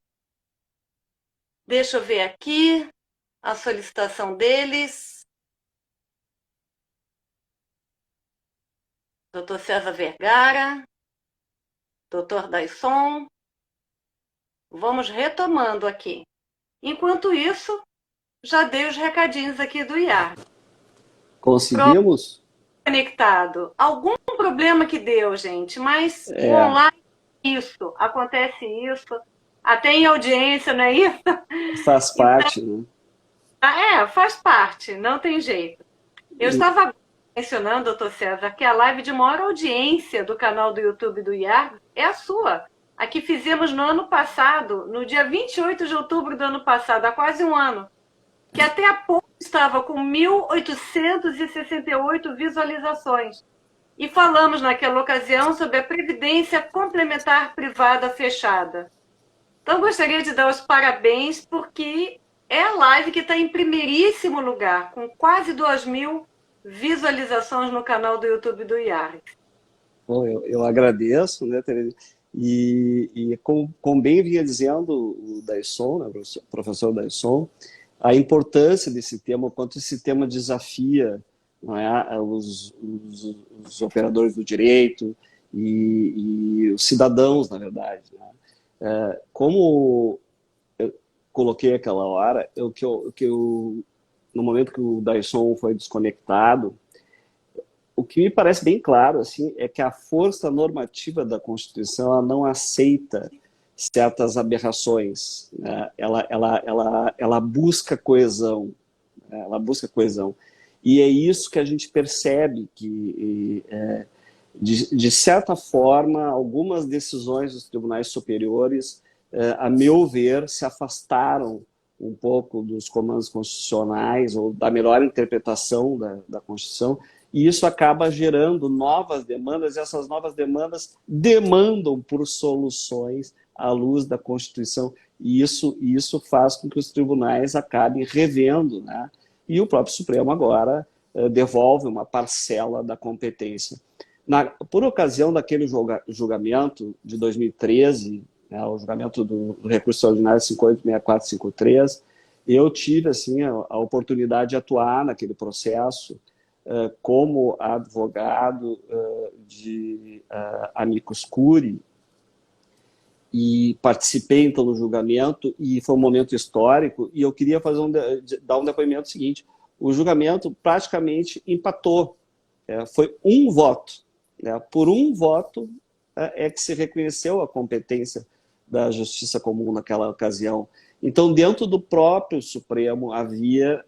Speaker 1: Deixa eu ver aqui a solicitação deles. Dr. César Vergara, Dr. Daisson. Vamos retomando aqui. Enquanto isso, já dei os recadinhos aqui do IAR.
Speaker 3: Conseguimos?
Speaker 1: Conectado. Algum problema que deu, gente, mas o online isso, acontece isso. Até em audiência, não é isso?
Speaker 3: Faz parte, né?
Speaker 1: Faz parte, não tem jeito. Eu estava mencionando, doutor César, que a live de maior audiência do canal do YouTube do IAR é a sua. A que fizemos no ano passado, no dia 28 de outubro do ano passado, há quase um ano, que até há pouco estava com 1.868 visualizações. E falamos naquela ocasião sobre a Previdência Complementar Privada Fechada. Então, gostaria de dar os parabéns, porque é a live que está em primeiríssimo lugar, com quase 2.000 visualizações no canal do YouTube do IAR.
Speaker 3: Bom, eu agradeço, né, Tereza? E como bem vinha dizendo o Daisson, né, o professor Daisson, a importância desse tema, o quanto esse tema desafia, não é, os operadores do direito e os cidadãos, na verdade. Né? Como eu coloquei aquela hora, no momento que o Daisson foi desconectado, o que me parece bem claro assim, é que a força normativa da Constituição ela não aceita certas aberrações. Né? Ela busca coesão. Né? Ela busca coesão. E é isso que a gente percebe que, de certa forma, algumas decisões dos tribunais superiores, a meu ver, se afastaram um pouco dos comandos constitucionais ou da melhor interpretação da Constituição, e isso acaba gerando novas demandas, e essas novas demandas demandam por soluções à luz da Constituição, e isso faz com que os tribunais acabem revendo, né? E o próprio Supremo agora devolve uma parcela da competência. Por ocasião daquele julgamento de 2013, né, o julgamento do recurso extraordinário 586453, eu tive assim, a oportunidade de atuar naquele processo como advogado de amicus curiae, e participei então do julgamento, e foi um momento histórico, e eu queria dar um depoimento seguinte: o julgamento praticamente empatou, foi um voto, né? Por um voto é que se reconheceu a competência da Justiça Comum naquela ocasião. Então, dentro do próprio Supremo havia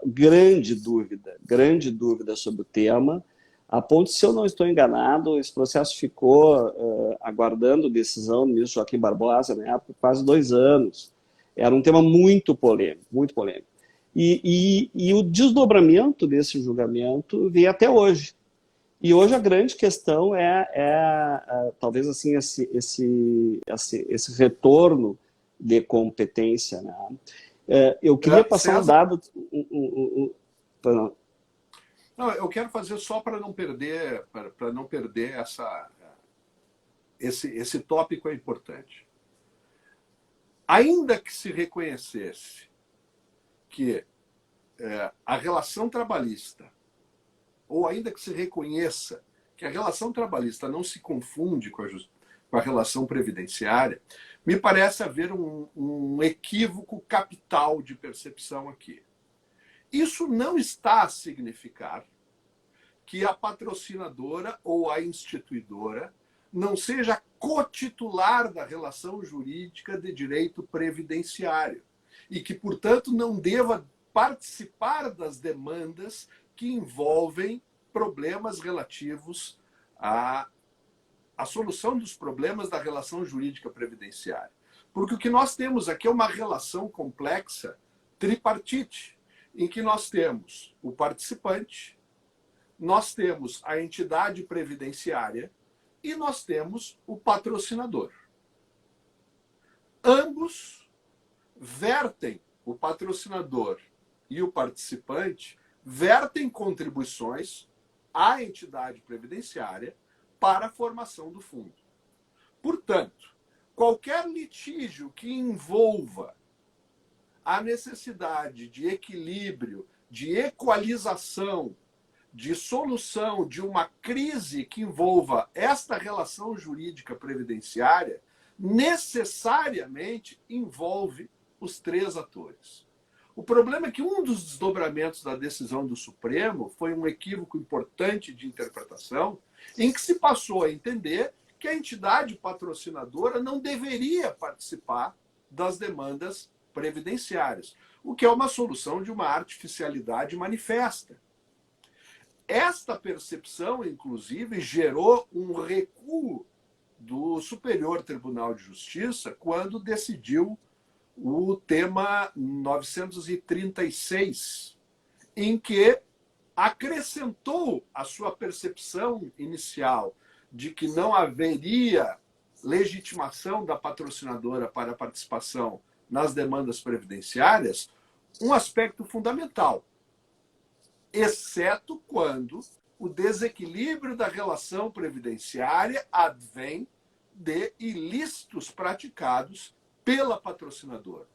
Speaker 3: grande dúvida sobre o tema, a ponto, se eu não estou enganado, esse processo ficou aguardando decisão do ministro Joaquim Barbosa, na época, quase 2 anos. Era um tema muito polêmico, muito polêmico. E o desdobramento desse julgamento vem até hoje. E hoje a grande questão talvez assim, esse retorno de competência, né? Eu queria passar um dado...
Speaker 2: Não, eu quero fazer só para não perder, esse tópico é importante. Ainda que se reconhecesse que a relação trabalhista, ou ainda que se reconheça que a relação trabalhista não se confunde com a relação previdenciária, me parece haver um equívoco capital de percepção aqui. Isso não está a significar que a patrocinadora ou a instituidora não seja cotitular da relação jurídica de direito previdenciário e que, portanto, não deva participar das demandas que envolvem problemas relativos à solução dos problemas da relação jurídica previdenciária. Porque o que nós temos aqui é uma relação complexa tripartite, em que nós temos o participante, nós temos a entidade previdenciária e nós temos o patrocinador. Ambos vertem, o patrocinador e o participante, vertem contribuições à entidade previdenciária para a formação do fundo. Portanto, qualquer litígio que envolva a necessidade de equilíbrio, de equalização, de solução de uma crise que envolva esta relação jurídica previdenciária, necessariamente envolve os 3 atores. O problema é que um dos desdobramentos da decisão do Supremo foi um equívoco importante de interpretação, em que se passou a entender que a entidade patrocinadora não deveria participar das demandas previdenciárias, o que é uma solução de uma artificialidade manifesta. Esta percepção, inclusive, gerou um recuo do Superior Tribunal de Justiça quando decidiu o tema 936, em que acrescentou a sua percepção inicial de que não haveria legitimação da patrocinadora para a participação nas demandas previdenciárias, um aspecto fundamental, exceto quando o desequilíbrio da relação previdenciária advém de ilícitos praticados pela patrocinadora.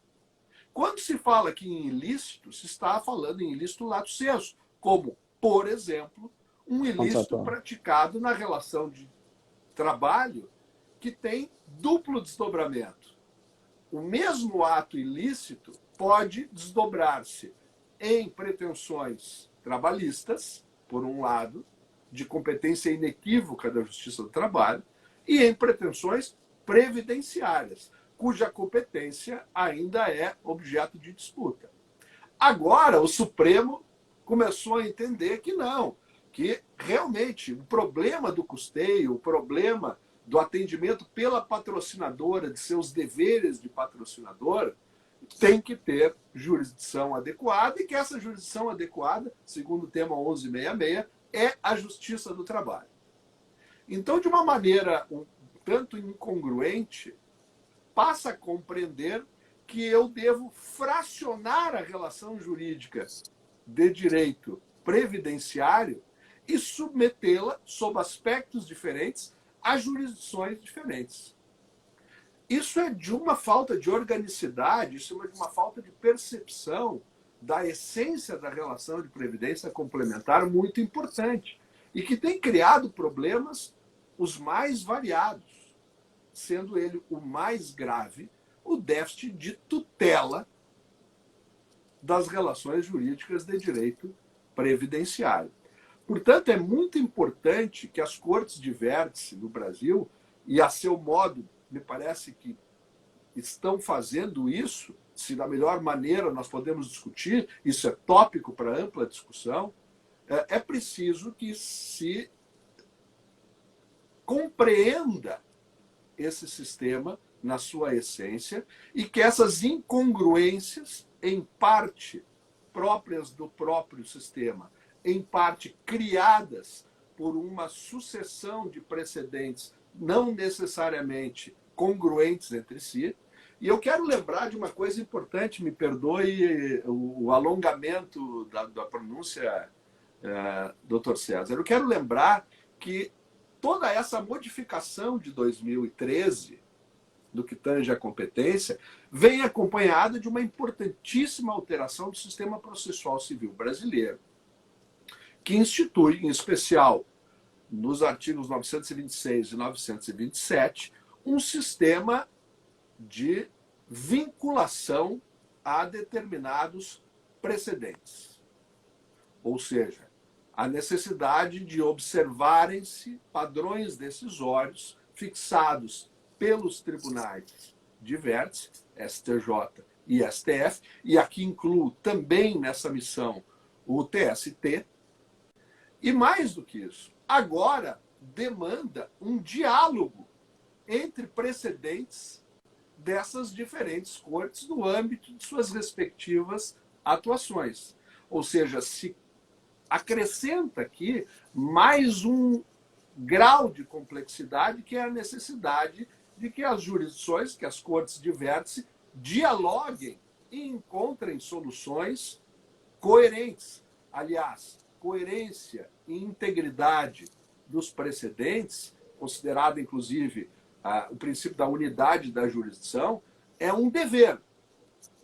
Speaker 2: Quando se fala aqui em ilícito, se está falando em ilícito lato sensu, como, por exemplo, um ilícito praticado na relação de trabalho que tem duplo desdobramento. O mesmo ato ilícito pode desdobrar-se em pretensões trabalhistas, por um lado, de competência inequívoca da Justiça do Trabalho, e em pretensões previdenciárias, cuja competência ainda é objeto de disputa. Agora, o Supremo começou a entender que não, que realmente o problema do custeio, o problema do atendimento pela patrocinadora, de seus deveres de patrocinadora, tem que ter jurisdição adequada e que essa jurisdição adequada, segundo o tema 1166, é a Justiça do Trabalho. Então, de uma maneira um tanto incongruente, passa a compreender que eu devo fracionar a relação jurídica de direito previdenciário e submetê-la, sob aspectos diferentes, a jurisdições diferentes. Isso é de uma falta de organicidade, isso é de uma falta de percepção da essência da relação de previdência complementar muito importante e que tem criado problemas os mais variados, sendo ele o mais grave o déficit de tutela das relações jurídicas de direito previdenciário. Portanto, é muito importante que as cortes de vértice no Brasil, e a seu modo, me parece que estão fazendo isso, se da melhor maneira nós podemos discutir, isso é tópico para ampla discussão, é preciso que se compreenda esse sistema na sua essência e que essas incongruências, em parte próprias do próprio sistema, em parte criadas por uma sucessão de precedentes não necessariamente congruentes entre si. E eu quero lembrar de uma coisa importante, me perdoe o alongamento da pronúncia, Dr. César. Eu quero lembrar que toda essa modificação de 2013, do que tange a competência, vem acompanhada de uma importantíssima alteração do sistema processual civil brasileiro, que institui, em especial, nos artigos 926 e 927, um sistema de vinculação a determinados precedentes. Ou seja, a necessidade de observarem-se padrões decisórios fixados pelos tribunais de vértice, STJ e STF, e aqui incluo também nessa missão o TST, e mais do que isso, agora demanda um diálogo entre precedentes dessas diferentes cortes no âmbito de suas respectivas atuações. Ou seja, se acrescenta aqui mais um grau de complexidade, que é a necessidade de que as jurisdições, que as cortes de vértice, dialoguem e encontrem soluções coerentes. Aliás, coerência e integridade dos precedentes, considerado inclusive o princípio da unidade da jurisdição, é um dever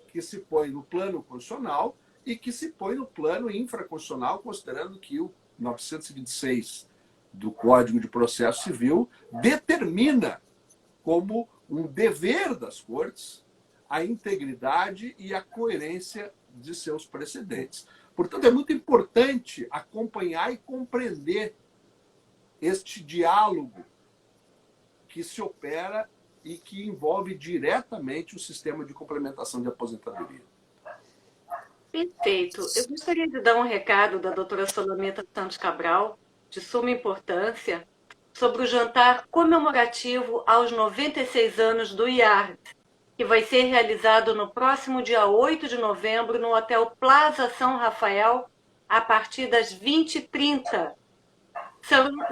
Speaker 2: que se põe no plano constitucional e que se põe no plano infraconstitucional, considerando que o 926 do Código de Processo Civil determina como um dever das cortes a integridade e a coerência de seus precedentes. Portanto, é muito importante acompanhar e compreender este diálogo que se opera e que envolve diretamente o sistema de complementação de aposentadoria.
Speaker 1: Perfeito. Eu gostaria de dar um recado da doutora Solamita Santos Cabral, de suma importância, sobre o jantar comemorativo aos 96 anos do IARD, que vai ser realizado no próximo dia 8 de novembro no Hotel Plaza São Rafael, a partir das 20h30.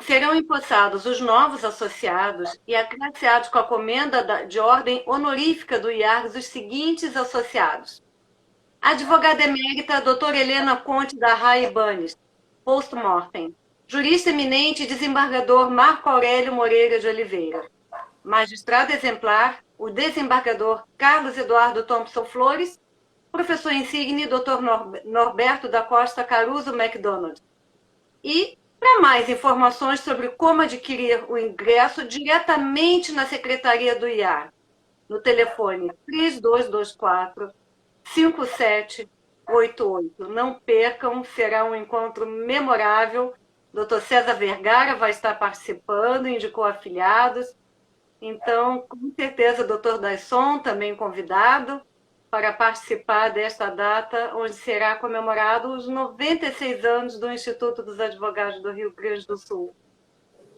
Speaker 1: Serão empossados os novos associados e agraciados com a comenda de ordem honorífica do IARGS os seguintes associados: advogada emérita doutora Helena Conte da Rai Banes, post-mortem; jurista eminente e desembargador Marco Aurélio Moreira de Oliveira; magistrado exemplar, o desembargador Carlos Eduardo Thompson Flores; professor insigne Dr. Norberto da Costa Caruso MacDonald. E, para mais informações sobre como adquirir o ingresso diretamente na Secretaria do IAR, no telefone 3224-5788. Não percam, será um encontro memorável. Dr. César Vergara vai estar participando, indicou afiliados. Então, com certeza, Dr. Daisson também convidado para participar desta data, onde será comemorado os 96 anos do Instituto dos Advogados do Rio Grande do Sul.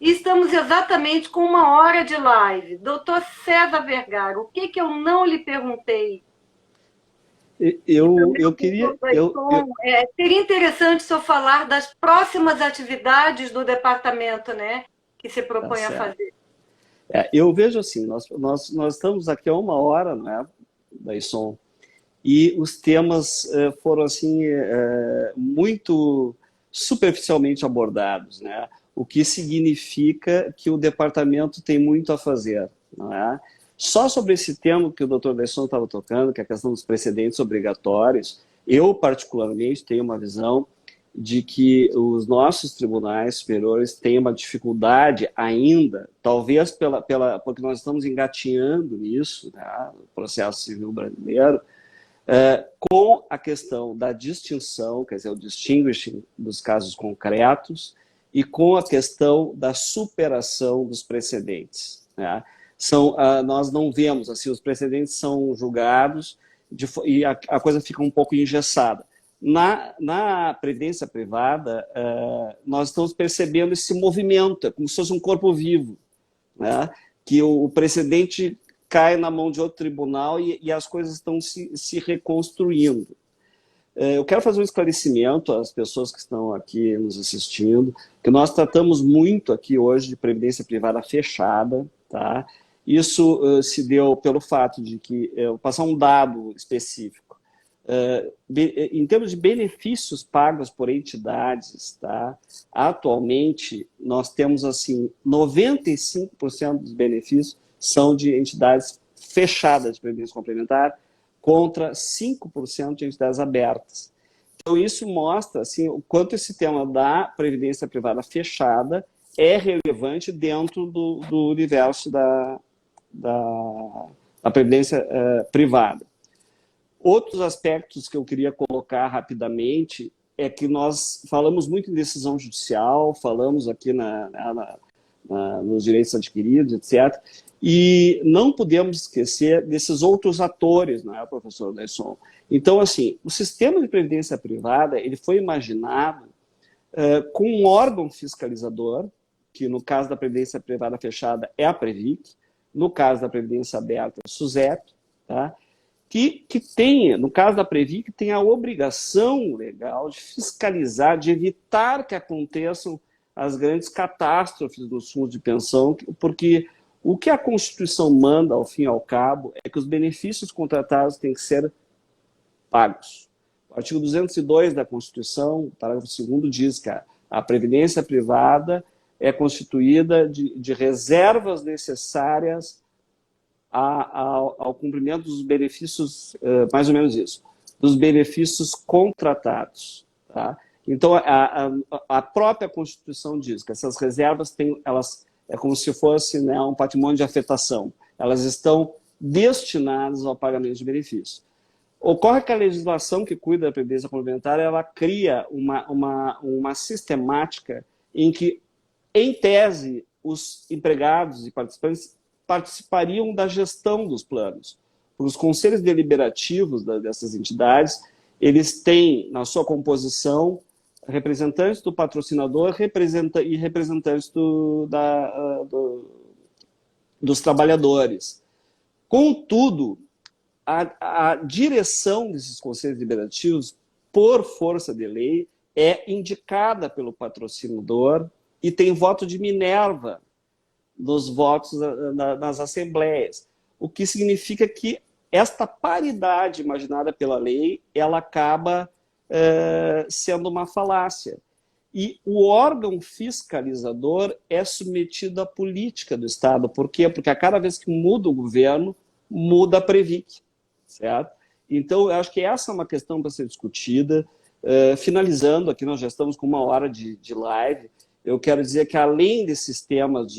Speaker 1: E estamos exatamente com 1 hora de live. Doutor César Vergara, o que eu não lhe perguntei?
Speaker 3: Eu queria...
Speaker 1: Seria interessante se eu falar das próximas atividades do departamento, né, que se propõe a fazer.
Speaker 3: Eu vejo assim, nós estamos aqui há 1 hora, né, Daisson, e os temas foram assim muito superficialmente abordados, né? O que significa que o departamento tem muito a fazer, não é? Só sobre esse tema que o Dr. Daisson estava tocando, que é a questão dos precedentes obrigatórios, eu particularmente tenho uma visão de que os nossos tribunais superiores têm uma dificuldade ainda, talvez porque nós estamos engatinhando nisso, né, no processo civil brasileiro, com a questão da distinção, quer dizer, o distinguishing dos casos concretos, e com a questão da superação dos precedentes, né? nós não vemos, assim, os precedentes são julgados e a coisa fica um pouco engessada. Na previdência privada, nós estamos percebendo esse movimento, é como se fosse um corpo vivo, né? Que o precedente cai na mão de outro tribunal e as coisas estão se reconstruindo. Eu quero fazer um esclarecimento às pessoas que estão aqui nos assistindo, que nós tratamos muito aqui hoje de previdência privada fechada, tá? Isso se deu pelo fato de que, eu passar um dado específico, em termos de benefícios pagos por entidades, tá? Atualmente, nós temos assim, 95% dos benefícios são de entidades fechadas de previdência complementar, contra 5% de entidades abertas. Então, isso mostra assim, o quanto esse tema da previdência privada fechada é relevante dentro do universo da previdência privada. Outros aspectos que eu queria colocar rapidamente é que nós falamos muito em decisão judicial, falamos aqui nos direitos adquiridos, etc., e não podemos esquecer desses outros atores, não é, professor Daisson? Então, assim, o sistema de previdência privada ele foi imaginado com um órgão fiscalizador, que no caso da previdência privada fechada é a Previc, no caso da previdência aberta é o SUSEP, tá? Que tem, no caso da Previc, tem a obrigação legal de fiscalizar, de evitar que aconteçam as grandes catástrofes dos fundos de pensão, porque o que a Constituição manda, ao fim e ao cabo, é que os benefícios contratados têm que ser pagos. O artigo 202 da Constituição, parágrafo 2º, diz que a previdência privada é constituída de reservas necessárias ao cumprimento dos benefícios, mais ou menos isso, dos benefícios contratados. Tá? Então, a própria Constituição diz que essas reservas é como se fosse, né, um patrimônio de afetação. Elas estão destinadas ao pagamento de benefícios. Ocorre que a legislação que cuida da previdência complementar, ela cria uma sistemática em que, em tese, os empregados e participantes participariam da gestão dos planos. Os conselhos deliberativos dessas entidades, eles têm, na sua composição, representantes do patrocinador e representantes dos trabalhadores. Contudo, a direção desses conselhos deliberativos, por força de lei, é indicada pelo patrocinador e tem voto de Minerva nos votos nas assembleias, o que significa que esta paridade imaginada pela lei, ela acaba sendo uma falácia. E o órgão fiscalizador é submetido à política do Estado. Por quê? Porque a cada vez que muda o governo, muda a Previc, certo? Então, eu acho que essa é uma questão para ser discutida. Finalizando, aqui nós já estamos com 1 hora de live, eu quero dizer que, além desses temas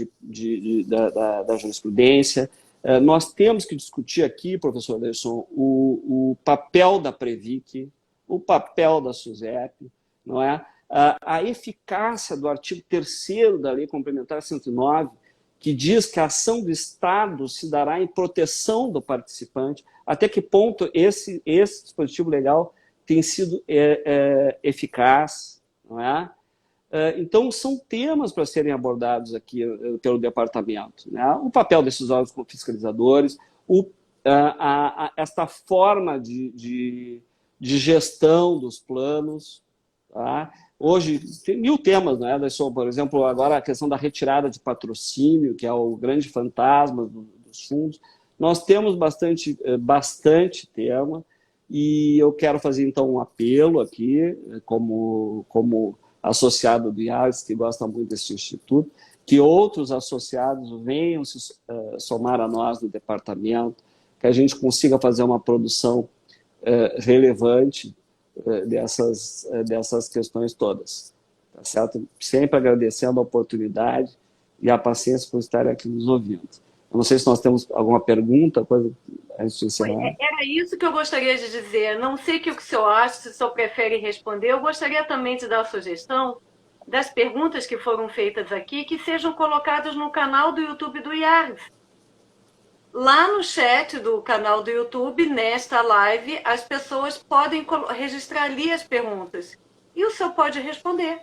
Speaker 3: da jurisprudência, nós temos que discutir aqui, professor Daisson, o papel da Previc, o papel da SUSEP, não é? A eficácia do artigo 3º da Lei Complementar 109, que diz que a ação do Estado se dará em proteção do participante, até que ponto esse dispositivo legal tem sido eficaz, não é? Então, são temas para serem abordados aqui pelo departamento, né? O papel desses órgãos fiscalizadores, esta forma de gestão dos planos. Tá? Hoje, tem 1000 temas, né? Por exemplo, agora a questão da retirada de patrocínio, que é o grande fantasma dos fundos. Nós temos bastante tema, e eu quero fazer, então, um apelo aqui, como associado do IAGS, que gosta muito desse instituto, que outros associados venham se somar a nós no departamento, que a gente consiga fazer uma produção relevante dessas questões todas. Tá certo? Sempre agradecendo a oportunidade e a paciência por estar aqui nos ouvindo. Eu não sei se nós temos alguma pergunta, coisa antes de encerrar.
Speaker 1: Era isso que eu gostaria de dizer. Não sei o que o senhor acha, se o senhor prefere responder. Eu gostaria também de dar a sugestão das perguntas que foram feitas aqui, que sejam colocadas no canal do YouTube do IARGS. Lá no chat do canal do YouTube, nesta live, as pessoas podem registrar ali as perguntas. E o senhor pode responder,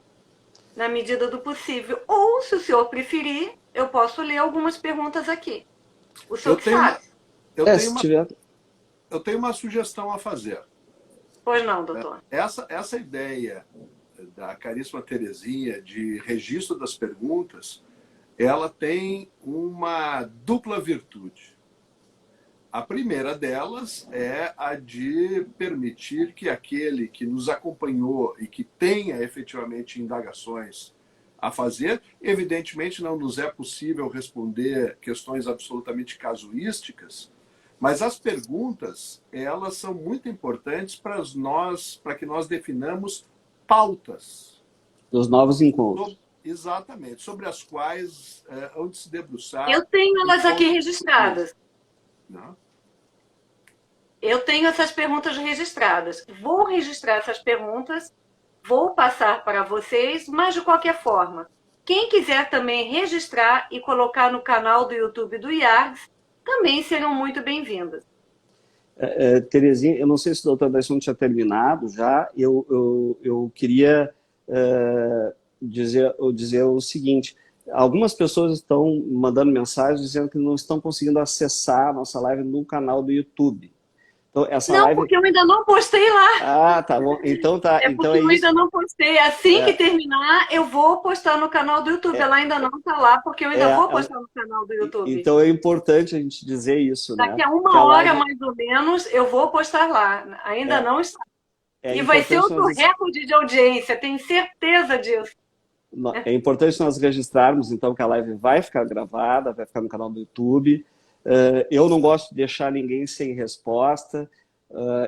Speaker 1: na medida do possível. Ou, se o senhor preferir, eu posso ler algumas perguntas aqui. O senhor que sabe.
Speaker 2: Eu tenho uma sugestão a fazer.
Speaker 1: Pois não, doutor.
Speaker 2: Essa ideia da caríssima Terezinha de registro das perguntas, ela tem uma dupla virtude. A primeira delas é a de permitir que aquele que nos acompanhou e que tenha efetivamente indagações a fazer, evidentemente não nos é possível responder questões absolutamente casuísticas, mas as perguntas, elas são muito importantes para que nós definamos pautas.
Speaker 3: Dos novos encontros.
Speaker 2: Exatamente, sobre as quais hão de se debruçar.
Speaker 1: Eu tenho elas aqui registradas.
Speaker 2: Não?
Speaker 1: Eu tenho essas perguntas registradas. Vou registrar essas perguntas, vou passar para vocês, mas de qualquer forma, quem quiser também registrar e colocar no canal do YouTube do IARGS, também serão muito bem-vindas.
Speaker 3: Terezinha, eu não sei se o doutor Daisson tinha terminado já, eu queria dizer o seguinte: algumas pessoas estão mandando mensagens dizendo que não estão conseguindo acessar a nossa live no canal do YouTube. Então,
Speaker 1: porque eu ainda não postei lá.
Speaker 3: Ah, tá bom. Então tá.
Speaker 1: Porque eu ainda não postei. Assim que terminar, eu vou postar no canal do YouTube. Ela ainda não está lá, porque eu ainda vou postar no canal do YouTube.
Speaker 3: Então é importante a gente dizer isso,
Speaker 1: Daqui
Speaker 3: né?
Speaker 1: a uma hora, mais ou menos, eu vou postar lá. Ainda não está. E vai ser outro recorde de audiência, tenho certeza disso.
Speaker 3: É importante nós registrarmos, então, que a live vai ficar gravada, vai ficar no canal do YouTube. Eu não gosto de deixar ninguém sem resposta,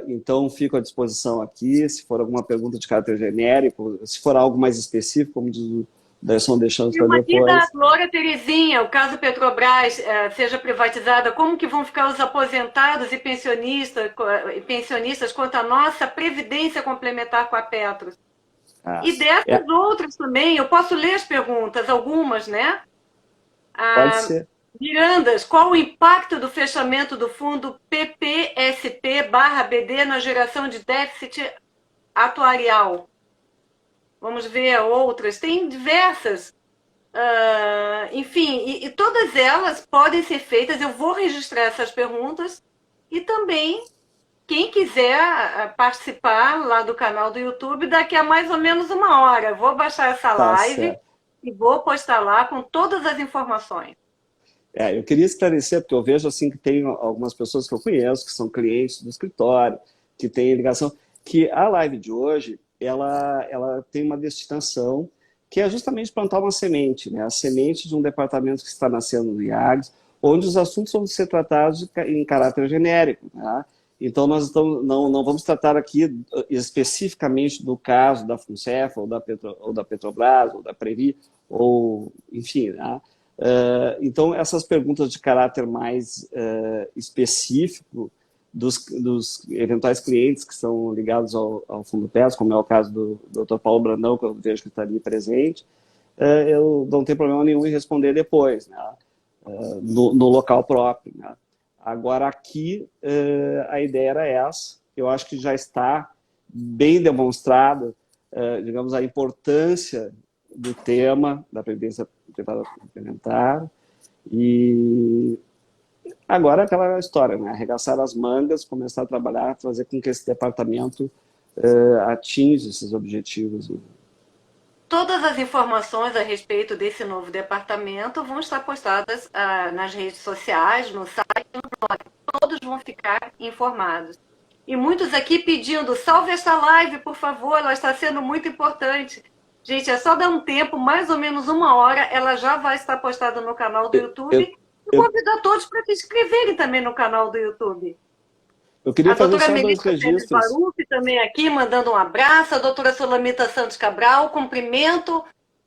Speaker 3: então fico à disposição aqui, se for alguma pergunta de caráter genérico, se for algo mais específico, como diz o Daisson, deixamos para depois.
Speaker 1: E uma aqui da Glória Terezinha: o caso Petrobras seja privatizada, como que vão ficar os aposentados e pensionistas quanto à nossa previdência complementar com a Petros? E dessas outras também, eu posso ler as perguntas, algumas, né?
Speaker 3: Pode ser.
Speaker 1: Mirandas, qual o impacto do fechamento do fundo PPSP/BD na geração de déficit atuarial? Vamos ver outras. Tem diversas. Enfim, e todas elas podem ser feitas. Eu vou registrar essas perguntas. E também, quem quiser participar lá do canal do YouTube, daqui a mais ou menos uma hora, eu vou baixar essa live e vou postar lá com todas as informações.
Speaker 3: Eu queria esclarecer, porque eu vejo assim que tem algumas pessoas que eu conheço, que são clientes do escritório, que têm ligação, que a live de hoje, ela tem uma destinação que é justamente plantar uma semente, né? A semente de um departamento que está nascendo no IAGS, onde os assuntos vão ser tratados em caráter genérico, né? Então, nós não vamos tratar aqui especificamente do caso da FUNCEF, ou da Petrobras, ou da Previ, ou enfim, né? Então, essas perguntas de caráter mais específico dos eventuais clientes que são ligados ao Fundo PES, como é o caso do Dr. Paulo Brandão, que eu vejo que está ali presente, eu não tenho problema nenhum em responder depois, né? No local próprio, né? Agora, aqui, a ideia era essa. Eu acho que já está bem demonstrada, digamos, a importância do tema da previdência privada complementar. E agora aquela história, né? Arregaçar as mangas, começar a trabalhar, fazer com que esse departamento atinja esses objetivos.
Speaker 1: Todas as informações a respeito desse novo departamento vão estar postadas nas redes sociais, no site, no blog. Todos vão ficar informados. E muitos aqui pedindo: salve esta live, por favor, ela está sendo muito importante. Gente, é só dar um tempo, mais ou menos uma hora, ela já vai estar postada no canal do YouTube. E convido a todos para se inscreverem também no canal do YouTube.
Speaker 3: Eu queria fazer só dois
Speaker 1: Melissa
Speaker 3: registros.
Speaker 1: Barufi também aqui, mandando um abraço. A doutora Solamita Santos Cabral, cumprimento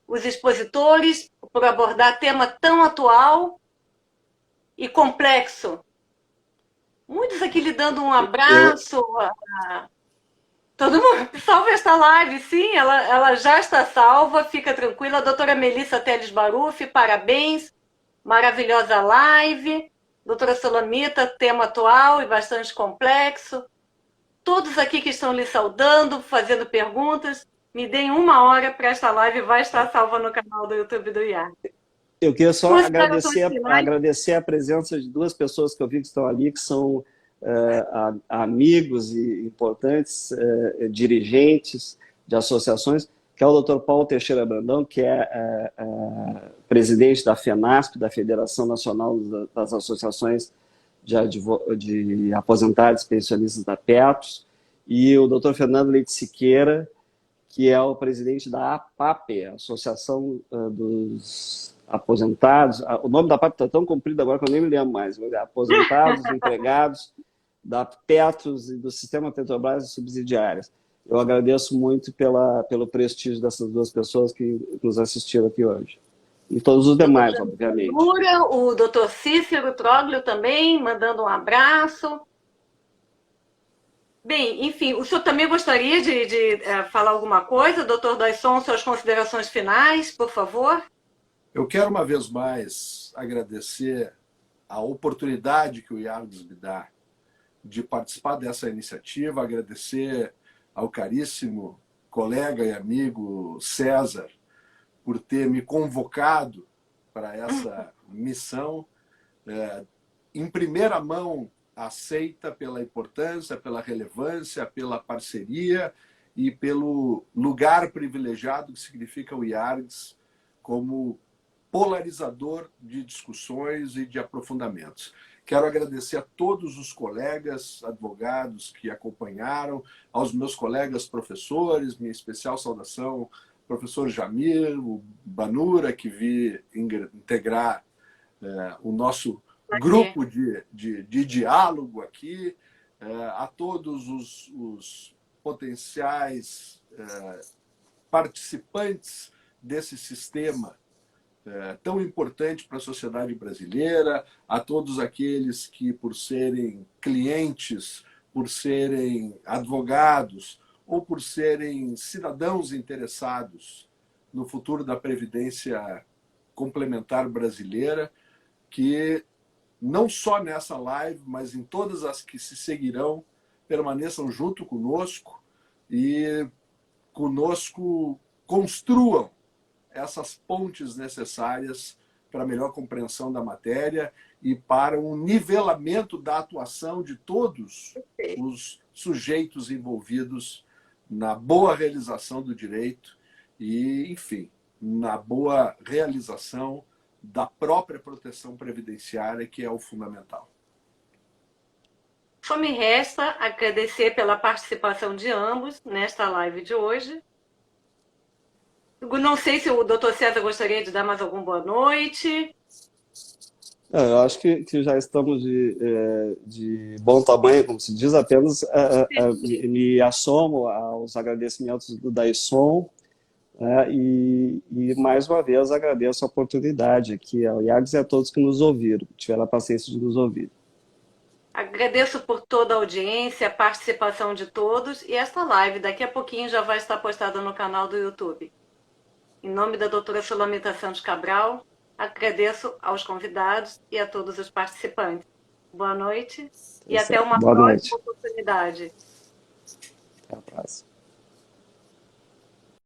Speaker 1: os expositores por abordar tema tão atual e complexo. Muitos aqui lhe dando um abraço. Todo mundo, salve esta live, sim, ela já está salva, fica tranquila. A doutora Melissa Teles Barufi, parabéns, maravilhosa live. Doutora Sulamita, tema atual e bastante complexo. Todos aqui que estão lhe saudando, fazendo perguntas, me deem 1 hora para esta live, vai estar salva no canal do YouTube do IAR.
Speaker 3: Eu queria só
Speaker 1: Considerações finais?
Speaker 3: agradecer a presença de 2 pessoas que eu vi que estão ali, que são amigos e importantes dirigentes de associações, que é o Dr. Paulo Teixeira Brandão, que é presidente da FENASP, da Federação Nacional das Associações de Aposentados e Pensionistas da Petros, e o Dr. Fernando Leite Siqueira, que é o presidente da APAP, a Associação dos Aposentados. O nome da APAP está tão comprido agora que eu nem me lembro mais. Aposentados, empregados da Petros e do Sistema Petrobras e subsidiárias. Eu agradeço muito pelo prestígio dessas 2 pessoas que nos assistiram aqui hoje. E todos os demais, obviamente.
Speaker 1: O doutor Cícero Troglio também, mandando um abraço. Bem, enfim, o senhor também gostaria de falar alguma coisa? Doutor Daisson, suas considerações finais, por favor?
Speaker 2: Eu quero, uma vez mais, agradecer a oportunidade que o IARGS me dá de participar dessa iniciativa, agradecer ao caríssimo colega e amigo César por ter me convocado para essa missão, em primeira mão aceita pela importância, pela relevância, pela parceria e pelo lugar privilegiado que significa o IARGS como polarizador de discussões e de aprofundamentos. Quero agradecer a todos os colegas advogados que acompanharam, aos meus colegas professores, minha especial saudação, professor Jamir, o Banura, que vi integrar o nosso grupo de diálogo aqui, a todos os potenciais participantes desse sistema tão importante para a sociedade brasileira, a todos aqueles que, por serem clientes, por serem advogados ou por serem cidadãos interessados no futuro da Previdência Complementar brasileira, que não só nessa live, mas em todas as que se seguirão, permaneçam junto conosco e conosco construam essas pontes necessárias para a melhor compreensão da matéria e para um nivelamento da atuação de todos os sujeitos envolvidos na boa realização do direito e, enfim, na boa realização da própria proteção previdenciária, que é o fundamental.
Speaker 1: Só me resta agradecer pela participação de ambos nesta live de hoje. Não sei se o doutor César gostaria de dar mais alguma boa noite.
Speaker 3: Eu acho que já estamos de bom tamanho, como se diz, apenas me assomo aos agradecimentos do Daisson, e mais uma vez agradeço a oportunidade aqui ao IARGS e a todos que nos ouviram, que tiveram a paciência de nos ouvir.
Speaker 1: Agradeço por toda a audiência, a participação de todos, e esta live daqui a pouquinho já vai estar postada no canal do YouTube. Em nome da doutora Sulamita Santos Cabral, agradeço aos convidados e a todos os participantes. Boa noite e até uma próxima oportunidade.
Speaker 3: Até a próxima.